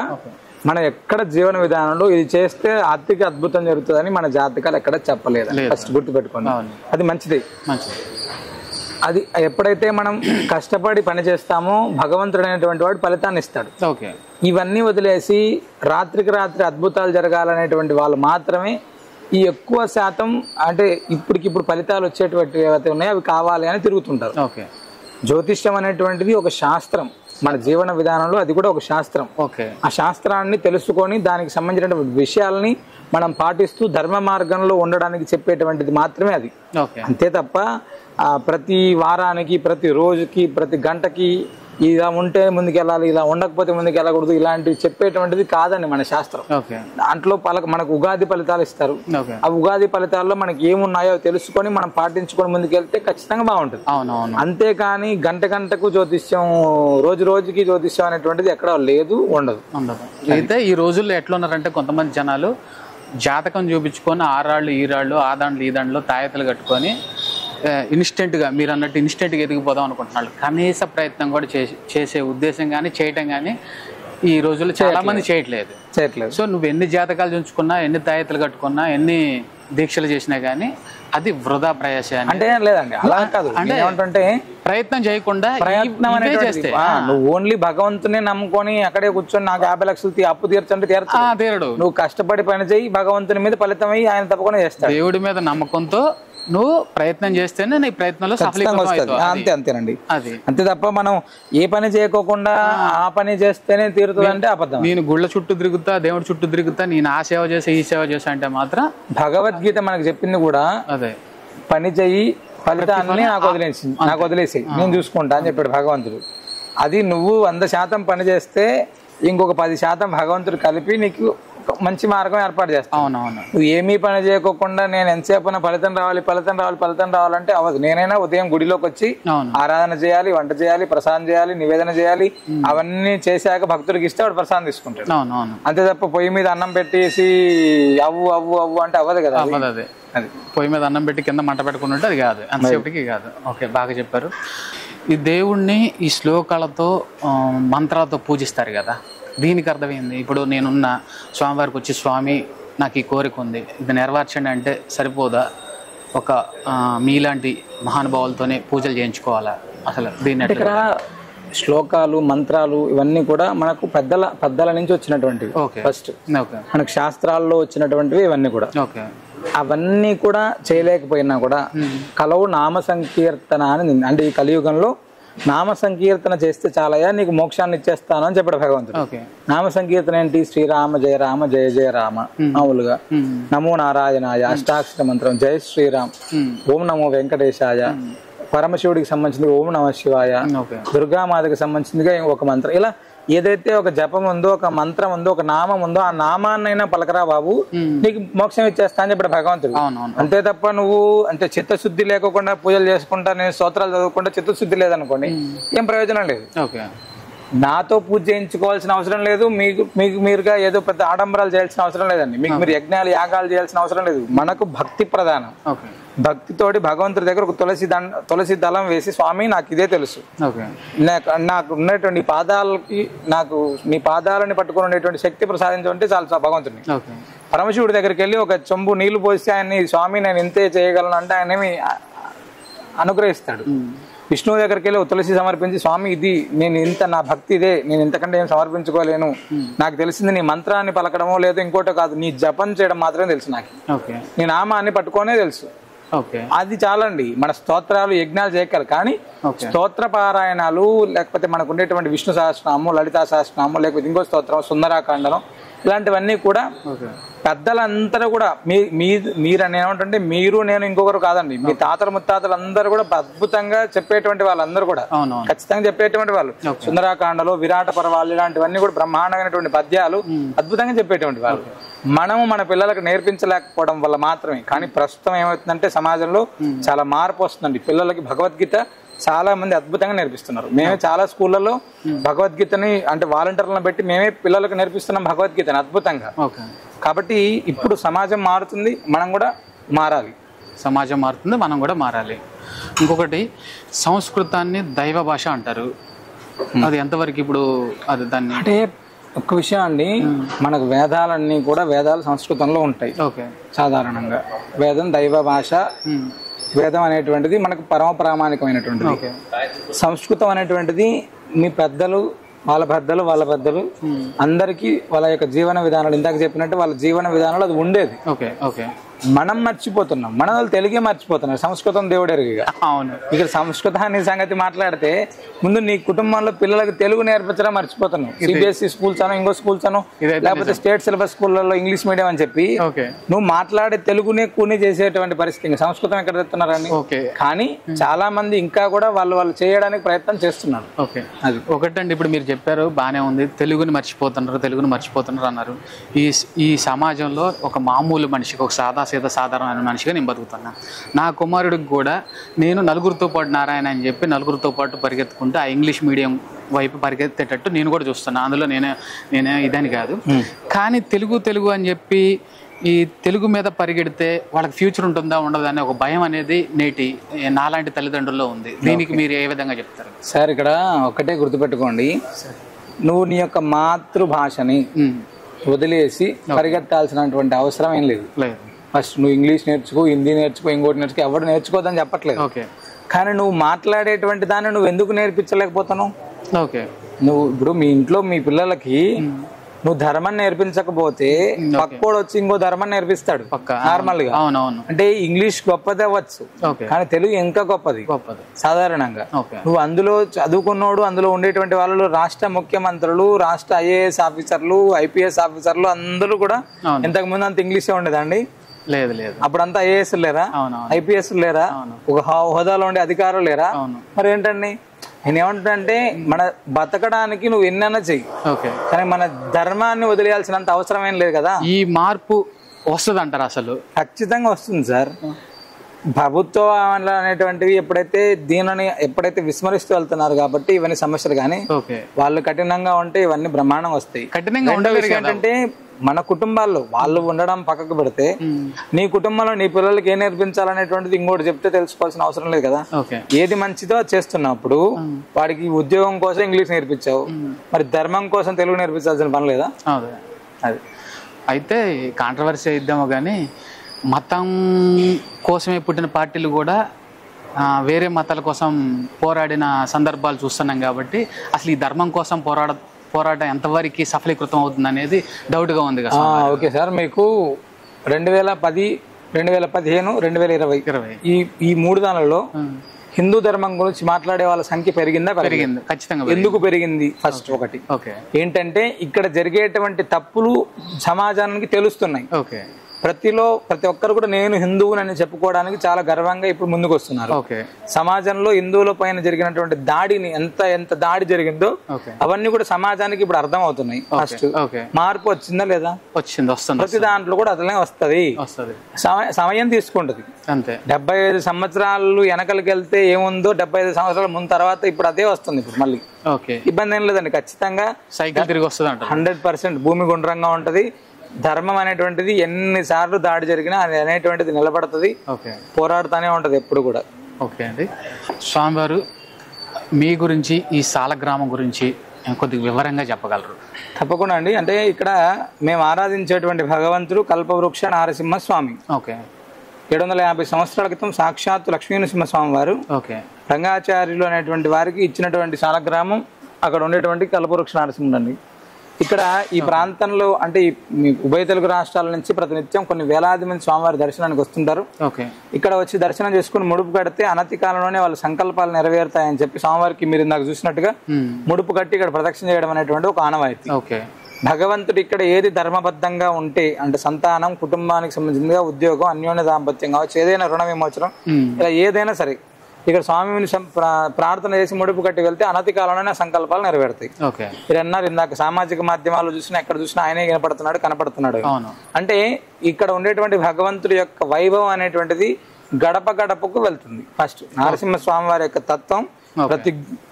మనం ఎక్కడ జీవన విధానంలో ఇది చేస్తే ఆర్థిక అద్భుతం జరుగుతుందని మన జాతకాలు ఎక్కడ చెప్పలేదు. ఫస్ట్ గుర్తుపెట్టుకోండి, అది మంచిది. అది ఎప్పుడైతే మనం కష్టపడి పని చేస్తామో భగవంతుడు అనేటువంటి వాడు ఫలితాన్ని ఇస్తాడు. ఇవన్నీ వదిలేసి రాత్రికి రాత్రి అద్భుతాలు జరగాలనేటువంటి వాళ్ళు మాత్రమే ఈ ఎక్కువ శాతం అంటే ఇప్పటికిప్పుడు ఫలితాలు వచ్చేటువంటి ఏవైతే ఉన్నాయో అవి కావాలి అని తిరుగుతుంటారు. జ్యోతిష్యం అనేటువంటిది ఒక శాస్త్రం, మన జీవన విధానంలో అది కూడా ఒక శాస్త్రం. ఆ శాస్త్రాన్ని తెలుసుకొని దానికి సంబంధించినటువంటి విషయాలని మనం పాటిస్తూ ధర్మ మార్గంలో ఉండడానికి చెప్పేటువంటిది మాత్రమే అది. అంతే తప్ప ప్రతి వారానికి ప్రతి రోజుకి ప్రతి గంటకి ఇలా ఉంటే ముందుకెళ్ళాలి, ఇలా ఉండకపోతే ముందుకు వెళ్ళకూడదు, ఇలాంటివి చెప్పేటువంటిది కాదండి మన శాస్త్రం. దాంట్లో మనకు ఉగాది ఫలితాలు ఇస్తారు. ఆ ఉగాది ఫలితాల్లో మనకి ఏమున్నాయో తెలుసుకొని మనం పాటించుకొని ముందుకెళ్తే ఖచ్చితంగా బాగుంటుంది. అంతేకాని గంట గంటకు జ్యోతిష్యం, రోజు రోజుకి జ్యోతిష్యం అనేటువంటిది ఎక్కడ లేదు, ఉండదు. అయితే ఈ రోజుల్లో ఎట్లా ఉన్నారంటే కొంతమంది జనాలు జాతకం చూపించుకొని ఆ రాళ్ళు ఈ రాళ్ళు ఆ దాంట్లో ఈ దాంట్లో తాయెత్తులు కట్టుకొని ఇన్స్టెంట్గా మీరు అన్నట్టు ఇన్స్టెంట్గా ఎదిగిపోదాం అనుకుంటున్నాడు. కనీస ప్రయత్నం కూడా చేసే ఉద్దేశం కానీ చేయటం కానీ ఈ రోజుల్లో చాలా మంది చేయట్లేదు. సో నువ్వు ఎన్ని జాతకాలు చూసుకున్నా, ఎన్ని తాయెత్తులు కట్టుకున్నా, ఎన్ని దీక్షలు చేసినా కానీ అది వృధా ప్రయాసం. అంటే లేదండి, అలా కాదు. అంటే ఏమంటే ప్రయత్నం చేయకుండా ప్రయత్నం అనేది చేస్తే నువ్వు ఓన్లీ భగవంతుని నమ్ముకొని అక్కడే కూర్చొని నాకు 50 లక్షలు అప్పు తీర్చంటే తీరడు. నువ్వు కష్టపడి పని చేయి, భగవంతుని మీద ఫలితమై ఆయన తప్పకుండా చేస్తాడు. దేవుడి మీద నమ్మకంతో నువ్వు ప్రయత్నం చేస్తేనే నీ ప్రయత్నంలో అంతే అంతేనండి. అది అంతే తప్ప మనం ఏ పని చేయకోకుండా ఆ పని చేస్తేనే తీరుతుంది అంటే అబద్ధం. నేను గుళ్ళ చుట్టూ తిరుగుతా, దేవుడి చుట్టూ తిరుగుతా, నేను ఆ సేవ చేసా ఈ సేవ చేసా అంటే మాత్రం భగవద్గీత మనకు చెప్పింది కూడా అదే, పని చెయ్యి ఫలితాన్ని నాకు వదిలేసి నేను చూసుకుంటా అని చెప్పాడు భగవంతుడు. అది నువ్వు 100% పని చేస్తే ఇంకొక 10% భగవంతుడు కలిపి నీకు మంచి మార్గం ఏర్పాటు చేస్తాను. అవునవును. నువ్వు ఏమీ పని చేయకోకుండా నేను ఎంతసేపు ఫలితం రావాలంటే అవ్వదు. నేనైనా ఉదయం గుడిలోకి వచ్చి ఆరాధన చేయాలి, వంట చేయాలి, ప్రసాదం చేయాలి, నివేదన చేయాలి, అవన్నీ చేశాక భక్తుడికి ఇస్తే వాడు ప్రసాదం తీసుకుంటాడు. అంతే తప్ప పొయ్యి మీద అన్నం పెట్టేసి అవ్వు అవ్వు అవ్వు అంటే అవ్వదు కదా. అది పొయ్యి మీద అన్నం పెట్టి కింద మంట పెట్టుకుంటే అది కాదు, అంతసేపటికి కాదు. ఓకే, బాగా చెప్పారు. ఈ దేవుణ్ణి ఈ శ్లోకాలతో మంత్రాలతో పూజిస్తారు కదా, దీనికి అర్థమైంది. ఇప్పుడు నేనున్న స్వామివారికి వచ్చి స్వామి నాకు ఈ కోరిక ఉంది, ఇది నెరవేర్చండి అంటే సరిపోదా? ఒక మీలాంటి మహానుభావులతోనే పూజలు చేయించుకోవాలా? అసలు దీన్ని ఇక్కడ శ్లోకాలు మంత్రాలు ఇవన్నీ కూడా మనకు పెద్దల నుంచి వచ్చినటువంటివి. ఫస్ట్ మనకు శాస్త్రాల్లో వచ్చినటువంటివి ఇవన్నీ కూడా. అవన్నీ కూడా చేయలేకపోయినా కూడా కలవు నామ సంకీర్తన అని, అంటే ఈ కలియుగంలో నామ సంకీర్తన చేస్తే చాలయ్యా నీకు మోక్షాన్ని ఇచ్చేస్తాను అని చెప్పాడు భగవంతుడు. నామ సంకీర్తన ఏంటి? శ్రీరామ జయ రామ జయ జయ రామ, మామూలుగా నమో నారాయణాయ అష్టాక్షర మంత్రం, జయ శ్రీరామ్, ఓం నమో వెంకటేశాయ, పరమశివుడికి సంబంధించింది ఓం నమ శివాయ, దుర్గామాతకి సంబంధించిందిగా ఒక మంత్రం, ఇలా ఏదైతే ఒక జపం ఉందో, ఒక మంత్రం ఉందో, ఒక నామం ఉందో, ఆ నామాన్నైనా పలకరా బాబు, నీకు మోక్షం ఇచ్చేస్తా అని చెప్పాడు భగవంతుడు. అంతే తప్ప నువ్వు అంటే చిత్తశుద్ధి లేకుండా పూజలు చేసుకుంటా, నేను స్తోత్రాలు చదువుకుంటా, చిత్తశుద్ధి లేదనుకోండి ఏం ప్రయోజనం లేదు. నాతో పూజ చేయించుకోవాల్సిన అవసరం లేదు, మీకు మీరుగా ఏదో పెద్ద ఆడంబరాలు చేయాల్సిన అవసరం లేదండి, మీకు మీరు యజ్ఞాలు యాగాలు చేయాల్సిన అవసరం లేదు. మనకు భక్తి ప్రధానం. భక్తితోటి భగవంతుడి దగ్గర ఒక తులసి దళం వేసి, స్వామి నాకు ఇదే తెలుసు, నాకు ఉన్నటువంటి పాదాలకి, నాకు నీ పాదాలని పట్టుకుని ఉండేటువంటి శక్తి ప్రసాదించమంటే చాలా భగవంతుడిని. పరమశివుడి దగ్గరికి వెళ్ళి ఒక చెంబు నీళ్లు పోస్తే ఆయన్ని, స్వామి నేను ఇంతే చేయగలను అంటే ఆయనేమి అనుగ్రహిస్తాడు. విష్ణువు దగ్గరికి వెళ్ళి తులసి సమర్పించి, స్వామి ఇది నేను ఇంత, నా భక్తి ఇదే, నేను ఇంతకంటే ఏం సమర్పించుకోలేను, నాకు తెలిసింది నీ మంత్రాన్ని పలకడమో లేదో ఇంకోటో కాదు, నీ జపం చేయడం మాత్రమే తెలుసు, నాకు నీ నామాన్ని పట్టుకోనే తెలుసు. అది చాలండి. మన స్తోత్రాలు యజ్ఞాలు చేయగలరు, కానీ స్తోత్ర పారాయణాలు, లేకపోతే మనకు ఉండేటువంటి విష్ణు సహస్రనామం, లలితా సహస్రనామం, లేకపోతే ఇంకో స్తోత్రం, సుందరాకాండలం, ఇలాంటివన్నీ కూడా పెద్దలందరూ కూడా మీరు ఏమంటే మీరు నేను ఇంకొకరు కాదండి, మీ తాతలు ముత్తాతలు అందరూ కూడా అద్భుతంగా చెప్పేటువంటి వాళ్ళందరూ కూడా ఖచ్చితంగా చెప్పేటువంటి వాళ్ళు. సుందరాకాండలో, విరాట పర్వాలు, ఇలాంటివన్నీ కూడా బ్రహ్మాండమైనటువంటి పద్యాలు అద్భుతంగా చెప్పేటువంటి వాళ్ళు. మనము మన పిల్లలకు నేర్పించలేకపోవడం వల్ల మాత్రమే. కానీ ప్రస్తుతం ఏమవుతుందంటే సమాజంలో చాలా మార్పు వస్తుందండి. పిల్లలకి భగవద్గీత చాలా మంది అద్భుతంగా నేర్పిస్తున్నారు. మేమే చాలా స్కూళ్ళలో భగవద్గీతని అంటే వాలంటీర్లను పెట్టి మేమే పిల్లలకు నేర్పిస్తున్నాం భగవద్గీతని అద్భుతంగా. కాబట్టి ఇప్పుడు సమాజం మారుతుంది, మనం కూడా మారాలి. సమాజం మారుతుంది, మనం కూడా మారాలి. ఇంకొకటి, సంస్కృతాన్ని దైవ భాష అంటారు, అది ఎంతవరకు ఇప్పుడు అది దాన్ని అంటే ఒక్క విషయం అండి, మనకు వేదాలన్నీ కూడా వేదాలు సంస్కృతంలో ఉంటాయి. సాధారణంగా వేదం దైవ భాష, వేదం అనేటువంటిది మనకు పరమ ప్రామాణికమైనటువంటిది. సంస్కృతం అనేటువంటిది మీ పెద్దలు, వాళ్ళ పెద్దలు అందరికీ వాళ్ళ యొక్క జీవన విధానాలు, ఇందాక చెప్పినట్టు వాళ్ళ జీవన విధానాలు అది ఉండేది. మనం మర్చిపోతున్నాం, మన వాళ్ళు తెలుగే మర్చిపోతున్నారు. సంస్కృతం దేవుడెరుగా. అవును. ఇక్కడ సంస్కృతాన్ని సంగతి మాట్లాడితే ముందు నీ కుటుంబంలో పిల్లలకు తెలుగు నేర్పించడం మర్చిపోతున్నావు. సిబిఎస్ఈ స్కూల్స్ అను, ఇంకో స్కూల్స్ అను, లేకపోతే స్టేట్ సిలబస్ స్కూళ్ళలో ఇంగ్లీష్ మీడియం అని చెప్పి నువ్వు మాట్లాడే తెలుగునే కూని చేసేటువంటి పరిస్థితి. సంస్కృతం ఎక్కడ తెస్తున్నారని. కానీ చాలా మంది ఇంకా కూడా వాళ్ళు చేయడానికి ప్రయత్నం చేస్తున్నారు. అది ఒకటండి. ఇప్పుడు మీరు చెప్పారు బానే ఉంది, తెలుగుని మర్చిపోతున్నారు అన్నారు. ఈ సమాజంలో ఒక మామూలు మనిషికి, ఒక సాధారణ మనిషిగా నేను బతుకుతున్నా. నా కుమారుడికి కూడా నేను నలుగురితో పాటు నారాయణ అని చెప్పి నలుగురితో పాటు పరిగెత్తుకుంటూ ఆ ఇంగ్లీష్ మీడియం వైపు పరిగెత్తేటట్టు నేను కూడా చూస్తున్నా. అందులో నేనే ఇదని కాదు, కానీ తెలుగు అని చెప్పి ఈ తెలుగు మీద పరిగెడితే వాళ్ళకి ఫ్యూచర్ ఉంటుందా ఉండదా అనే ఒక భయం అనేది నేటి నాలాంటి తల్లిదండ్రుల్లో ఉంది. దీనికి మీరు ఏ విధంగా చెప్తారు? సార్ ఇక్కడ ఒకటే గుర్తుపెట్టుకోండి, నువ్వు నీ యొక్క మాతృభాషని వదిలేసి పరిగెత్తాల్సినటువంటి అవసరం ఏం లేదు. ఫస్ట్ నువ్వు ఇంగ్లీష్ నేర్చుకో, హిందీ నేర్చుకో, ఇంకోటి నేర్చుకో, ఎవరు నేర్చుకోదని చెప్పట్లేదు. కానీ నువ్వు మాట్లాడేటువంటి దాన్ని నువ్వు ఎందుకు నేర్పించలేకపోతావు? నువ్వు ఇప్పుడు మీ ఇంట్లో మీ పిల్లలకి నువ్వు ధర్మం నేర్పించకపోతే పక్కోడు వచ్చి ఇంకో ధర్మం నేర్పిస్తాడు నార్మల్ గా. అంటే ఇంగ్లీష్ గొప్పది అవ్వచ్చు, కానీ తెలుగు ఇంకా గొప్పది సాధారణంగా. నువ్వు అందులో చదువుకున్నోడు, అందులో ఉండేటువంటి వాళ్ళు రాష్ట్ర ముఖ్యమంత్రులు, రాష్ట్ర ఐఏఎస్ ఆఫీసర్లు, ఐపీఎస్ ఆఫీసర్లు అందరూ కూడా ఇంతకు ముందు అంత ఇంగ్లీషే ఉండేదండి. లేదు. అప్పుడంతా ఐఏఎస్ లేరా, ఐపీఎస్ లేరా, ఒక హోదాలో ఉండే అధికారులు లేరా? మరి ఏంటండి నేనేమంటానంటే, మన బతకడానికి నువ్వు ఎన్నైనా చెయ్యి, కానీ మన ధర్మాన్ని వదిలేయాల్సినంత అవసరం ఏం లేదు కదా. ఈ మార్పు వస్తుంది అంటారు? అసలు ఖచ్చితంగా వస్తుంది సార్. ప్రభుత్వం అనేటువంటివి ఎప్పుడైతే విస్మరిస్తూ వెళ్తున్నారు కాబట్టి ఇవన్నీ సమస్యలు. కానీ వాళ్ళు కఠినంగా ఉంటే ఇవన్నీ బ్రహ్మాండం వస్తాయి. ఏంటంటే మన కుటుంబాల్లో వాళ్ళు ఉండడం పక్కకు పెడితే, నీ కుటుంబంలో నీ పిల్లలకి ఏం నేర్పించాలనేటువంటిది ఇంకోటి చెప్తే తెలుసుకోవాల్సిన అవసరం లేదు కదా. ఏది మంచిదో చేస్తున్నప్పుడు వాడికి ఉద్యోగం కోసం ఇంగ్లీష్ నేర్పించావు, మరి ధర్మం కోసం తెలుగు నేర్పించాల్సిన పని లేదా? అది అయితే కాంట్రవర్సీ అయిద్దామో కానీ, మతం కోసమే పుట్టిన పార్టీలు కూడా వేరే మతాల కోసం పోరాడిన సందర్భాలు చూస్తున్నాం. కాబట్టి అసలు ఈ ధర్మం కోసం పోరాటం ఎంతవరకు సఫలీకృతం అవుతుంది అనేది డౌట్గా ఉంది కదా. ఓకే సార్, మీకు 2010, 2015, 2020 ఈ 3 దానిలో హిందూ ధర్మం గురించి మాట్లాడే వాళ్ళ సంఖ్య పెరిగిందా? పెరిగింది, ఖచ్చితంగా. ఎందుకు పెరిగింది? ఫస్ట్ ఏంటంటే ఇక్కడ జరిగేటువంటి తప్పులు సమాజానికి తెలుస్తున్నాయి. ప్రతి ఒక్కరు కూడా నేను హిందువునని చెప్పుకోవడానికి చాలా గర్వంగా ఇప్పుడు ముందుకు వస్తున్నారు. సమాజంలో హిందువుల పైన జరిగినటువంటి దాడిని ఎంత దాడి జరిగిందో అవన్నీ కూడా సమాజానికి ఇప్పుడు అర్థం అవుతున్నాయి. ఫస్ట్ మార్పు వచ్చిందా లేదా? వస్తుంది. ప్రతి దాంట్లో కూడా అట్లనే వస్తుంది. సమయం తీసుకుంటది అంతే. 75 సంవత్సరాలు వెనకలికి వెళ్తే ఏముందో 75 సంవత్సరాల ముందు తర్వాత ఇప్పుడు అదే వస్తుంది. ఇప్పుడు మళ్ళీ ఇబ్బంది ఏం లేదండి. ఖచ్చితంగా సైకిల్ తిరిగి వస్తుంది. 100% భూమి గుండ్రంగా ఉంటది. ధర్మం అనేటువంటిది ఎన్నిసార్లు దాడి జరిగినా అది అనేటువంటిది నిలబడుతుంది, పోరాడుతూనే ఉంటది ఎప్పుడు కూడా. ఓకే అండి. స్వామివారు మీ గురించి, ఈ సాలగ్రామం గురించి కొద్దిగా వివరంగా చెప్పగలరు? తప్పకుండా అండి. అంటే ఇక్కడ మేము ఆరాధించేటువంటి భగవంతుడు కల్పవృక్ష నారసింహ స్వామి. 750 సంవత్సరాల క్రితం సాక్షాత్తు లక్ష్మీనరసింహస్వామి వారు రంగాచార్యులు అనేటువంటి వారికి ఇచ్చినటువంటి సాలగ్రామం అక్కడ ఉండేటువంటి కల్పవృక్ష నారసింహుడు అండి. ఇక్కడ ఈ ప్రాంతంలో అంటే ఉభయ తెలుగు రాష్ట్రాల నుంచి ప్రతినిత్యం కొన్ని వేలాది మంది స్వామివారి దర్శనానికి వస్తుంటారు. ఇక్కడ వచ్చి దర్శనం చేసుకుని ముడుపు కడితే అనతి కాలంలోనే వాళ్ళ సంకల్పాలు నెరవేరుతాయని చెప్పి స్వామివారికి మీరు ఇందాక చూసినట్టుగా ముడుపు కట్టి ఇక్కడ ప్రదక్షిణ చేయడం అనేటువంటి ఒక ఆనవాయితీ. భగవంతుడు ఇక్కడ ఏది ధర్మబద్ధంగా ఉంటే అంటే సంతానం, కుటుంబానికి సంబంధించిన ఉద్యోగం, అన్యోన్య దాంపత్యం కావచ్చు, ఏదైనా రుణ విమోచనం, ఇలా ఏదైనా సరే ఇక్కడ స్వామిని ప్రార్థన చేసి ముడుపు కట్టి వెళ్తే అనతి కాలంలోనే సంకల్పాలు నెరవేరుతాయి. మీరు అన్నారు ఇందాక సామాజిక మాధ్యమాలు చూసినా ఎక్కడ చూసినా ఆయనే కనపడుతున్నాడు. అంటే ఇక్కడ ఉండేటువంటి భగవంతుడి యొక్క వైభవం అనేటువంటిది గడప గడపకు వెళ్తుంది. ఫస్ట్ నరసింహస్వామి వారి యొక్క తత్వం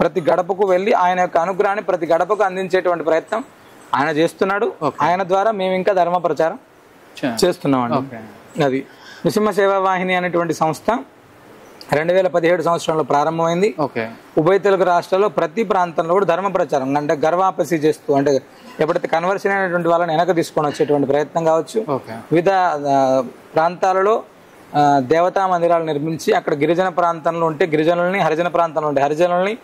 ప్రతి గడపకు వెళ్ళి ఆయన యొక్క అనుగ్రహాన్ని ప్రతి గడపకు అందించేటువంటి ప్రయత్నం ఆయన చేస్తున్నాడు. ఆయన ద్వారా మేము ఇంకా ధర్మ ప్రచారం చేస్తున్నామండి. అది నృసింహ సేవా వాహిని అనేటువంటి సంస్థ 2017 సంవత్సరంలో ప్రారంభమైంది. ఉభయ తెలుగు రాష్ట్రాల్లో ప్రతి ప్రాంతంలో కూడా ధర్మ ప్రచారం అంటే గర్వాపసి చేస్తూ అంటే ఎప్పుడైతే కన్వర్షన్ అయినటువంటి వాళ్ళని వెనక తీసుకొని వచ్చేటువంటి ప్రయత్నం కావచ్చు, వివిధ ప్రాంతాలలో దేవతా మందిరాలు నిర్మించి అక్కడ గిరిజన ప్రాంతంలో ఉంటే గిరిజనుల్ని, హరిజన ప్రాంతంలో ఉంటే హరిజనుల్ని,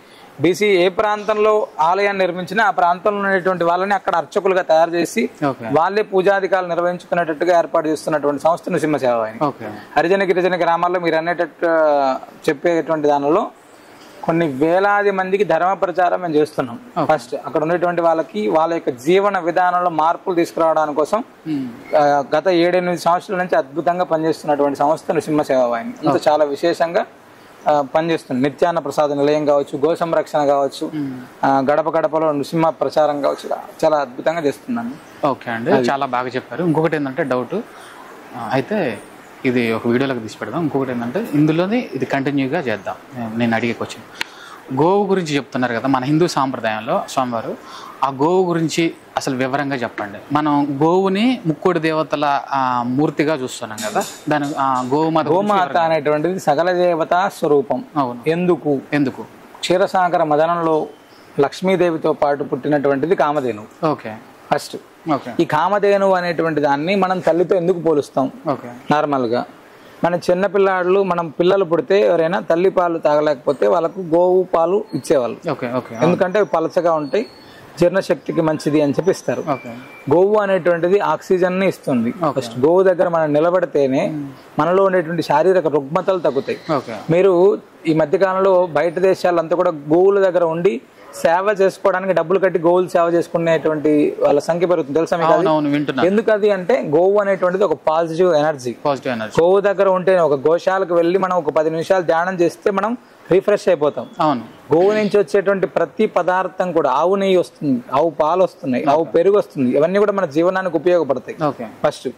బీసీ ఏ ప్రాంతంలో ఆలయాన్ని నిర్మించినా ఆ ప్రాంతంలో ఉండేటువంటి వాళ్ళని అక్కడ అర్చకులుగా తయారు చేసి వాళ్ళే పూజాధికారులు నిర్వహించుకునేటట్టుగా ఏర్పాటు చేస్తున్నటువంటి సంస్థ నృసింహ సేవ వాహిని. హరిజన గిరిజన గ్రామాల్లో మీరు అనేటట్టు చెప్పేటువంటి దానిలో కొన్ని వేలాది మందికి ధర్మ ప్రచారం మేము చేస్తున్నాం. ఫస్ట్ అక్కడ ఉండేటువంటి వాళ్ళకి వాళ్ళ యొక్క జీవన విధానంలో మార్పులు తీసుకురావడానికి కోసం గత 7-8 సంవత్సరాల నుంచి అద్భుతంగా పనిచేస్తున్నటువంటి సంస్థ నృసింహ సేవ వాహిని. ఇంత చాలా విశేషంగా పనిచేస్తుంది. నిత్యాన్న ప్రసాద నిలయం కావచ్చు, గో సంరక్షణ కావచ్చు, గడప గడపలో నృసింహ ప్రచారం కావచ్చు, చాలా అద్భుతంగా చేస్తుందండి. ఓకే అండి, చాలా బాగా చెప్పారు. ఇంకొకటి ఏంటంటే డౌట్ అయితే ఇది ఒక వీడియోలోకి తీసి పెడదాం. ఇంకొకటి ఏంటంటే ఇందులోనే ఇది కంటిన్యూగా చేద్దాం. నేను అడిగే క్వశ్చన్ గోవు గురించి చెప్తున్నారు కదా మన హిందూ సాంప్రదాయంలో స్వామివారు, ఆ గోవు గురించి అసలు వివరంగా చెప్పండి. మనం గోవుని ముక్కోడి దేవతల మూర్తిగా చూస్తున్నాం కదా, దాని గోమాత అనేటువంటిది సకల దేవత స్వరూపం. అవును. ఎందుకు క్షీరసాగర మదనంలో లక్ష్మీదేవితో పాటు పుట్టినటువంటిది కామధేను. ఓకే. ఫస్ట్ ఈ కామధేను అనేటువంటి దాన్ని మనం తల్లితో ఎందుకు పోలుస్తాం? నార్మల్ గా మన చిన్న పిల్లాళ్ళు మనం పిల్లలు పుడితే ఎవరైనా తల్లి పాలు తాగలేకపోతే వాళ్ళకు గోవు పాలు ఇచ్చేవాళ్ళు. ఎందుకంటే పలచగా ఉంటాయి, జీర్ణశక్తికి మంచిది అని చెప్పి ఇస్తారు. గోవు అనేటువంటిది ఆక్సిజన్ ని ఇస్తుంది. ఫస్ట్ గోవు దగ్గర మనం నిలబడితేనే మనలో ఉండేటువంటి శారీరక రుగ్మతలు తగ్గుతాయి. మీరు ఈ మధ్య కాలంలో బయట దేశాలంతా కూడా గోవుల దగ్గర ఉండి సేవ చేసుకోవడానికి డబ్బులు కట్టి గోవులు సేవ చేసుకునేటువంటి వాళ్ళ సంఖ్య పెరుగుతుంది, తెలుసా మీకు? ఎందుకు అది అంటే గోవు అనేటువంటిది ఒక పాజిటివ్ ఎనర్జీ. గోవు దగ్గర ఉంటే ఒక గోశాలకు వెళ్ళి మనం ఒక 10 నిమిషాలు ధ్యానం చేస్తే మనం రిఫ్రెష్ అయిపోతాం. గోవు నుంచి వచ్చేటువంటి ప్రతి పదార్థం కూడా, ఆవు నెయ్యి వస్తుంది, ఆవు పాలు వస్తున్నాయి, ఆవు పెరుగు వస్తుంది, ఇవన్నీ కూడా మన జీవనానికి ఉపయోగపడతాయి. ఫస్ట్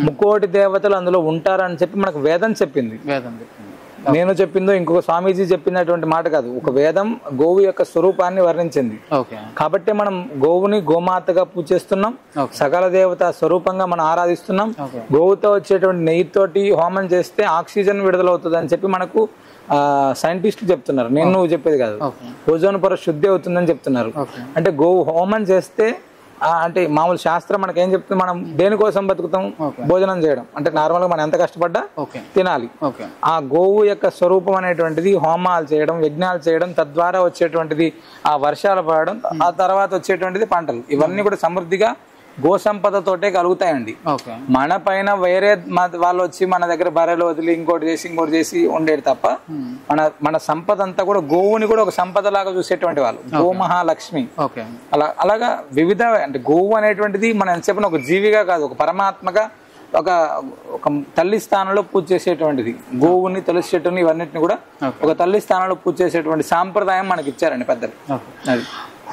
ముక్కోటి దేవతలు అందులో ఉంటారని చెప్పి మనకు వేదం చెప్పింది. నేను చెప్పిందో ఇంకొక స్వామీజీ చెప్పినటువంటి మాట కాదు, ఒక వేదం గోవు యొక్క స్వరూపాన్ని వర్ణించింది. కాబట్టి మనం గోవుని గోమాతగా పూజ చేస్తున్నాం, సకల దేవత స్వరూపంగా మనం ఆరాధిస్తున్నాం. గోవుతో వచ్చేటువంటి నెయ్యితోటి హోమం చేస్తే ఆక్సిజన్ విడుదలవుతుంది అని చెప్పి మనకు సైంటిస్టులు చెప్తున్నారు. నేను నువ్వు చెప్పేది కాదు. ఓజోన్ పొర శుద్ధి అవుతుందని చెప్తున్నారు. అంటే గోవు హోమం చేస్తే అంటే మామూలు శాస్త్రం మనకి ఏం చెప్తుంది, మనం దేనికోసం బతుకుతాం? భోజనం చేయడం. అంటే నార్మల్ గా మనం ఎంత కష్టపడ్డా తినాలి. ఆ గోవు యొక్క స్వరూపం అనేటువంటిది హోమాలు చేయడం, యజ్ఞాలు చేయడం, తద్వారా వచ్చేటువంటిది ఆ వర్షాలు పడడం, ఆ తర్వాత వచ్చేటువంటిది పంటలు, ఇవన్నీ కూడా సమృద్ధిగా గో సంపదతోటే కలుగుతాయండి. మన పైన వేరే వాళ్ళు వచ్చి మన దగ్గర బర్రెలు వదిలి ఇంకోటి చేసి ఉండేది తప్ప మన సంపద అంతా కూడా గోవుని కూడా ఒక సంపద లాగా చూసేటువంటి వాళ్ళు, గో మహాలక్ష్మి. అలాగా వివిధ అంటే గోవు అనేటువంటిది మనం ఎంతసేపు ఒక జీవిగా కాదు, ఒక పరమాత్మగా ఒక ఒక తల్లి స్థానంలో పూజ చేసేటువంటిది. గోవుని, తులసి చెట్టుని ఇవన్నిటిని కూడా ఒక తల్లి స్థానంలో పూజ చేసేటువంటి సాంప్రదాయం మనకి ఇచ్చారండి పెద్దలు. అది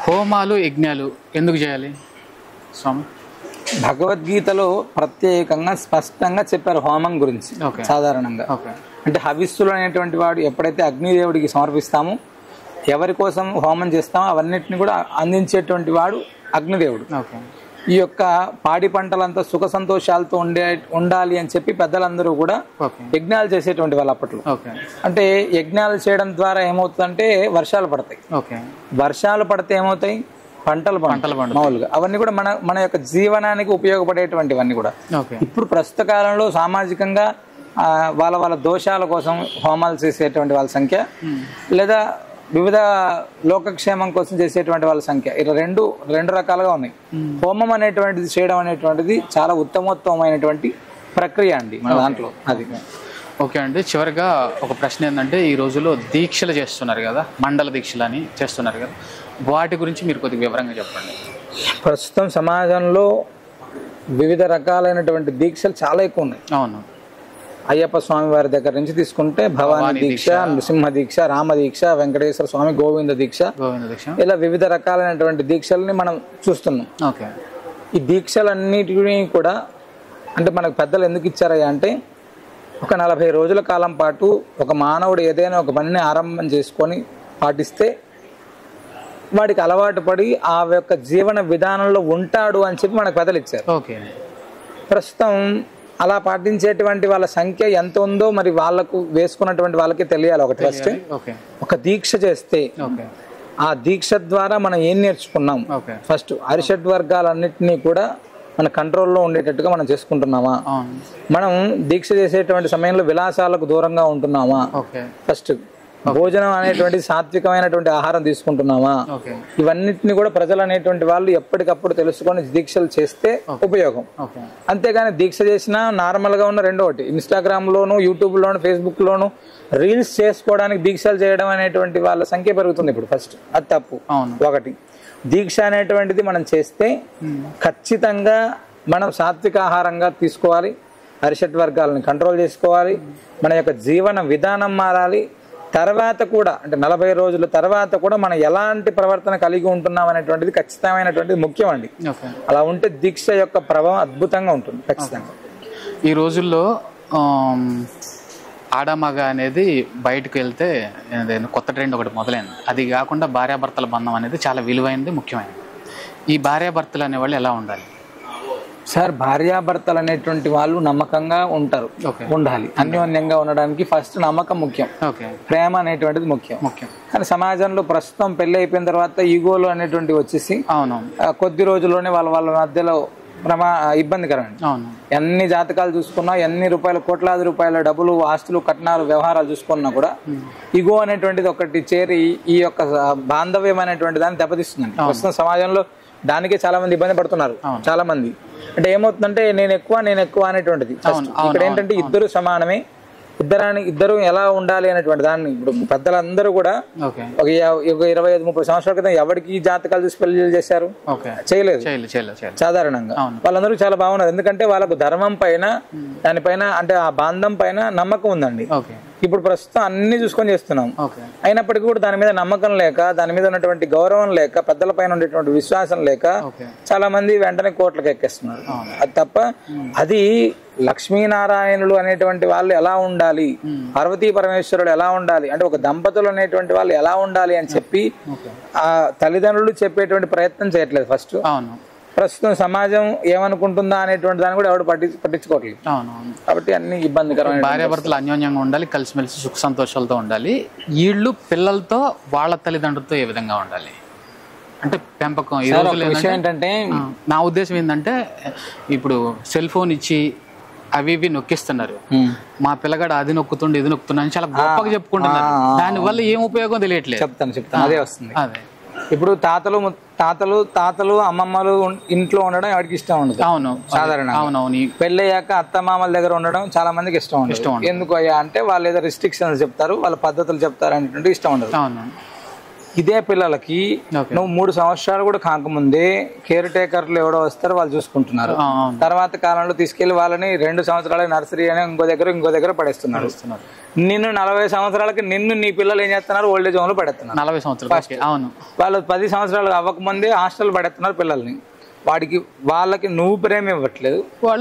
హోమాలు యజ్ఞాలు ఎందుకు చేయాలి స్వామి? భగవద్గీతలో ప్రత్యేకంగా స్పష్టంగా చెప్పారు హోమం గురించి. సాధారణంగా అంటే హవిస్సులు అనేటువంటి వాడు ఎప్పుడైతే అగ్నిదేవుడికి సమర్పిస్తామో, ఎవరి కోసం హోమం చేస్తామో అవన్నిటిని కూడా అందించేటువంటి వాడు అగ్నిదేవుడు. ఈ యొక్క పాడి పంటలంతా సుఖ సంతోషాలతో ఉండాలి అని చెప్పి పెద్దలందరూ కూడా యజ్ఞాలు చేసేటువంటి వాళ్ళు అప్పట్లో. అంటే యజ్ఞాలు చేయడం ద్వారా ఏమవుతుందంటే వర్షాలు పడతాయి. వర్షాలు పడితే ఏమవుతాయి? పంటలు మామూలుగా అవన్నీ కూడా మన యొక్క జీవనానికి ఉపయోగపడేటువంటివన్నీ కూడా. ఇప్పుడు ప్రస్తుత కాలంలో సామాజికంగా వాళ్ళ దోషాల కోసం హోమాలు చేసేటువంటి వాళ్ళ సంఖ్య, లేదా వివిధ లోకక్షేమం కోసం చేసేటువంటి వాళ్ళ సంఖ్య, ఇలా రెండు రకాలుగా ఉన్నాయి. హోమం అనేటువంటిది చేయడం అనేటువంటిది చాలా ఉత్తమోత్తమైనటువంటి ప్రక్రియ అండి మన దాంట్లో. అది ఓకే అండి. చివరిగా ఒక ప్రశ్న ఏంటంటే, ఈ రోజుల్లో దీక్షలు చేస్తున్నారు కదా, మండల దీక్షలు అని చేస్తున్నారు కదా, వాటి గురించి మీరు కొద్దిగా వివరంగా చెప్పండి. ప్రస్తుతం సమాజంలో వివిధ రకాలైనటువంటి దీక్షలు చాలా ఎక్కువ ఉన్నాయి. అవును. అయ్యప్ప స్వామి వారి దగ్గర నుంచి తీసుకుంటే భవానీ దీక్ష, నృసింహ దీక్ష, రామ దీక్ష, వెంకటేశ్వర స్వామి గోవింద దీక్ష, ఇలా వివిధ రకాలైనటువంటి దీక్షల్ని మనం చూస్తున్నాం. ఈ దీక్షలన్నిటిని కూడా అంటే మనకు పెద్దలు ఎందుకు ఇచ్చారయ్యా అంటే, ఒక 40 రోజుల కాలం పాటు ఒక మానవుడు ఏదైనా ఒక పనిని ఆరంభం చేసుకొని పాటిస్తే వాడికి అలవాటు పడి ఆ యొక్క జీవన విధానంలో ఉంటాడు అని చెప్పి మనకు పెద్దలు ఇచ్చారు. ప్రస్తుతం అలా పాటించేటువంటి వాళ్ళ సంఖ్య ఎంత ఉందో మరి వాళ్ళకు వేసుకున్నటువంటి వాళ్ళకి తెలియాలి. ఒకటి ఫస్ట్ ఒక దీక్ష చేస్తే ఆ దీక్ష ద్వారా మనం ఏం నేర్చుకున్నాం, ఫస్ట్ అరిషడ్ వర్గాలన్నింటినీ కూడా మన కంట్రోల్లో ఉండేటట్టుగా మనం చేసుకుంటున్నామా, మనం దీక్ష చేసేటువంటి సమయంలో విలాసాలకు దూరంగా ఉంటున్నామా, ఫస్ట్ భోజనం అనేటువంటి సాత్వికమైనటువంటి ఆహారం తీసుకుంటున్నామా, ఇవన్నిటిని కూడా ప్రజలు అనేటువంటి వాళ్ళు ఎప్పటికప్పుడు తెలుసుకొని దీక్షలు చేస్తే ఉపయోగం. అంతేగాని దీక్ష చేసినా నార్మల్ గా ఉన్న రెండోటి ఇన్స్టాగ్రామ్ లోను, యూట్యూబ్ లోను, ఫేస్బుక్ లోను రీల్స్ చేసుకోవడానికి దీక్షలు చేయడం అనేటువంటి వాళ్ళ సంఖ్య పెరుగుతుంది ఇప్పుడు. ఫస్ట్ అది తప్పు. ఒకటి దీక్ష అనేటువంటిది మనం చేస్తే ఖచ్చితంగా మనం సాత్విక ఆహారంగా తీసుకోవాలి, అరిషడ్ వర్గాలను కంట్రోల్ చేసుకోవాలి, మన యొక్క జీవన విధానం మారాలి. తర్వాత కూడా అంటే 40 రోజుల తర్వాత కూడా మనం ఎలాంటి ప్రవర్తన కలిగి ఉంటున్నాం అనేటువంటిది ఖచ్చితమైనటువంటిది ముఖ్యం అండి. అలా ఉంటే దీక్ష యొక్క ప్రభావం అద్భుతంగా ఉంటుంది ఖచ్చితంగా. ఈ రోజుల్లో ఆడమగ అనేది బయటకు వెళ్తే కొత్త ట్రెండ్ ఒకటి మొదలైంది. అది కాకుండా భార్యాభర్తల బంధం అనేది చాలా విలువైనది, ముఖ్యమైనది. ఈ భార్యాభర్తలు అనేవాళ్ళు ఎలా ఉండాలి సార్? భార్యాభర్తలు అనేటువంటి వాళ్ళు నమ్మకంగా ఉంటారు, ఉండాలి. అన్యోన్యంగా ఉండడానికి ఫస్ట్ నమ్మకం ముఖ్యం, ప్రేమ అనేటువంటిది ముఖ్యం. కానీ సమాజంలో ప్రస్తుతం పెళ్లి అయిపోయిన తర్వాత ఈగోలు అనేటువంటివి వచ్చేసి కొద్ది రోజుల్లోనే వాళ్ళ మధ్యలో ఇబ్బందికరం. ఎన్ని జాతకాలు చూసుకున్నా, ఎన్ని కోట్లాది రూపాయల డబ్బులు, ఆస్తులు, కట్నాలు, వ్యవహారాలు చూసుకున్నా కూడా ఈగో అనేటువంటిది ఒకటి చేరి ఈ యొక్క బాంధవ్యం అనేటువంటి దాన్ని దెబ్బతీస్తుందండి. ప్రస్తుతం సమాజంలో దానికే చాలా మంది ఇబ్బంది పడుతున్నారు. చాలా మంది అంటే ఏమవుతుందంటే నేను ఎక్కువ అనేటువంటిది. ఇక్కడ ఏంటంటే ఇద్దరు సమానమే, ఇద్దరు ఎలా ఉండాలి అనేటువంటి దాన్ని ఇప్పుడు పెద్దలందరూ కూడా ఒక 25-30 సంవత్సరాల క్రితం ఎవరికి జాతకాలు చూసి పెళ్లి చేశారు? చేయలేదు సాధారణంగా. వాళ్ళందరూ చాలా బాగున్నారు, ఎందుకంటే వాళ్ళకు ధర్మం పైన, దానిపైన అంటే ఆ బాంధం పైన నమ్మకం ఉందండి. ఇప్పుడు ప్రస్తుతం అన్ని చూసుకొని చేస్తున్నాం, అయినప్పటికీ కూడా దాని మీద నమ్మకం లేక, దాని మీద ఉన్నటువంటి గౌరవం లేక, పెద్దల పైన ఉండేటువంటి విశ్వాసం లేక చాలా మంది వెంటనే కోట్లకు ఎక్కేస్తున్నారు. అది తప్ప అది లక్ష్మీనారాయణులు అనేటువంటి వాళ్ళు ఎలా ఉండాలి, పార్వతీ పరమేశ్వరుడు ఎలా ఉండాలి అంటే ఒక దంపతులు అనేటువంటి వాళ్ళు ఎలా ఉండాలి అని చెప్పి ఆ తల్లిదండ్రులు చెప్పేటువంటి ప్రయత్నం చేయట్లేదు ఫస్ట్. ప్రస్తుతం సమాజం ఏమనుకుంటుందా అనేటువంటి దాన్ని కూడా ఎవరు పట్టించుకోవట్లేదు. కాబట్టి అన్ని ఇబ్బందికరమైన. భార్యాభర్తలు అన్యోన్యంగా ఉండాలి, కలిసిమెలిసి సుఖ సంతోషాలతో ఉండాలి. వీళ్ళు పిల్లలతో వాళ్ళ తల్లిదండ్రులతో ఏ విధంగా ఉండాలి అంటే పెంపకం. ఈ రోజుల్లో ఏంటంటే నా ఉద్దేశం ఏంటంటే, ఇప్పుడు సెల్ ఫోన్ ఇచ్చి అవి ఇవి నొక్కిస్తున్నారు. మా పిల్లగాడు అది నొక్కుతుండే ఇది నొక్కుతున్నా అని చాలా గొప్పగా చెప్పుకుంటున్నారు. దాని వల్ల ఏం ఉపయోగం తెలియట్లేదు. చెప్తాను అదే వస్తుంది. అదే ఇప్పుడు తాతలు అమ్మమ్మలు ఇంట్లో ఉండడం ఎవరికి ఇష్టం ఉండదు. సాధారణంగా పెళ్ళయ్యాక అత్తమామల దగ్గర ఉండడం చాలా మందికి ఇష్టం ఉండదు. ఎందుకు అయ్యా అంటే వాళ్ళు ఏదో రిస్ట్రిక్షన్స్ చెప్తారు, వాళ్ళ పద్ధతులు చెప్తారు అనేటువంటి ఇష్టం ఉండదు. ఇదే పిల్లలకి నువ్వు 3 సంవత్సరాలు కూడా కాకముందే కేర్ టేకర్లు ఎవడో వస్తారో వాళ్ళు చూసుకుంటున్నారు. తర్వాత కాలంలో తీసుకెళ్లి వాళ్ళని 2 సంవత్సరాల నర్సరీ అని ఇంకో దగ్గర పడేస్తున్నారు. నిన్ను 40 సంవత్సరాలకి నీ పిల్లలు ఏం చేస్తున్నారు, ఓల్డేజ్ హోమ్ లో పడేస్తున్నారు. 40 సంవత్సరాలు అవును, వాళ్ళు 10 సంవత్సరాలు అవ్వకముందే హాస్టల్ పడేస్తున్నారు పిల్లల్ని. వాళ్ళకి నువ్వు ప్రేమ ఇవ్వట్లేదు,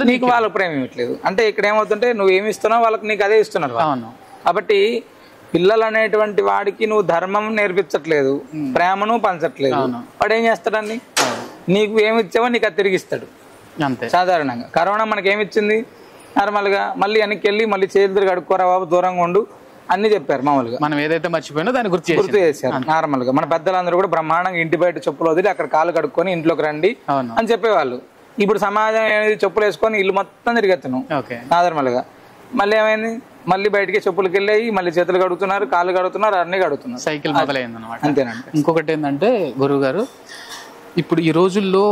నీకు వాళ్ళకి ప్రేమ ఇవ్వట్లేదు. అంటే ఇక్కడ ఏమవుతుంటే నువ్వు ఏమి ఇస్తున్నావు వాళ్ళకి నీకు అదే ఇస్తున్నారు. కాబట్టి పిల్లలు అనేటువంటి వాడికి నువ్వు ధర్మం నేర్పించట్లేదు, ప్రేమను పంచట్లేదు. వాడు ఏం చేస్తాడండి, నీకు ఏమి ఇచ్చావో నీకు అది తిరిగిస్తాడు. అంతే. సాధారణంగా కరోనా మనకి ఏమిచ్చింది, నార్మల్ గా మళ్ళీ వెనక్కి వెళ్ళి మళ్ళీ చేతులు కడుక్కోరా బాబు, దూరంగా ఉండు అన్ని చెప్పారు. మామూలుగా మనం ఏదైతే మర్చిపోయినా దాన్ని గుర్తు చేశారు. నార్మల్ గా మన పెద్దలందరూ కూడా బ్రహ్మాండంగా ఇంటి బయట చెప్పులు వదిలి అక్కడ కాలు కడుక్కొని ఇంట్లోకి రండి అని చెప్పేవాళ్ళు. ఇప్పుడు సమాజం ఏది, చెప్పులు వేసుకొని ఇల్లు మొత్తం తిరిగెత్తున్నాం నార్మల్ గా. మళ్ళీ ఏమైంది, మళ్ళీ బయటికి చెప్పులకి వెళ్ళి మళ్ళీ చేతులు కడుగుతున్నారు, కాళ్ళు కడుగుతున్నారు, అన్ని కడుగుతున్నారు. సైకిల్ మొదలైంది అనమాట. అంతేనండి. ఇంకొకటి ఏంటంటే గురువు గారు, ఇప్పుడు ఈ రోజుల్లో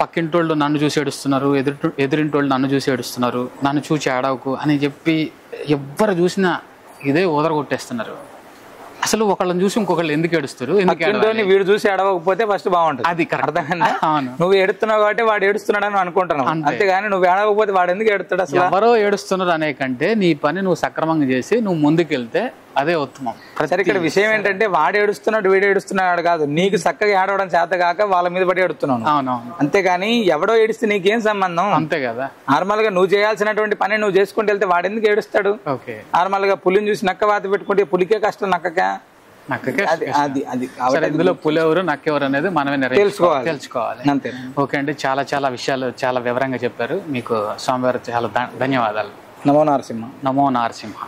పక్కింటోళ్ళు నన్ను చూసి ఏడుస్తున్నారు, ఎదురింటోళ్ళు నన్ను చూసి ఏడుస్తున్నారు, నన్ను చూసి ఏడవకు అని చెప్పి ఎవ్వరు చూసినా ఇదే ఓదరగొట్టేస్తున్నారు. అసలు ఒకళ్ళని చూసి ఇంకొకళ్ళు ఎందుకు ఏడుస్తారు, వీడు చూసి ఏడవకపోతే ఫస్ట్ బాగుంటుంది. అది అర్థమైందా? నువ్వు ఏడుస్తున్నావు కాబట్టి వాడు ఏడుస్తున్నాడు అని అనుకుంటున్నావు, అంతేగాని నువ్వు ఏడవకపోతే వాడు ఎందుకు ఏడుస్తాడు? అసలు ఎవరో ఏడుస్తున్నారు అనే కంటే నీ పని నువ్వు సక్రమంగా చేసి నువ్వు ముందుకెళ్తే అదే ఉత్తమం. సరే, ఇక్కడ విషయం ఏంటంటే వాడు ఏడుస్తున్నాడు వీడు ఏడుస్తున్నాడు కాదు, నీకు చక్కగా ఏడవడం చేత కాక వాళ్ళ మీద పడి ఏడుతున్నావు. అవునవును. అంతేగాని ఎవడో ఏడిస్తే నీకేం సంబంధం? అంతే కదా. నార్మల్ గా నువ్వు చేయాల్సినటువంటి పని నువ్వు చేసుకుంటూ వెళ్తే వాడు ఎందుకు ఏడుస్తాడు? నార్మల్ గా పులిని చూసి నక్క వాత పెట్టుకుంటే పులికే కష్టం, నక్కకే. ఇందులో పులి ఎవరు నక్కెవరు అనేది మనమే తెలుసుకోవాలి. అంతే. ఓకే అండి, చాలా చాలా విషయాలు చాలా వివరంగా చెప్పారు. మీకు స్వామివారు చాలా ధన్యవాదాలు. నమో నారసింహ. నమో నారసింహ.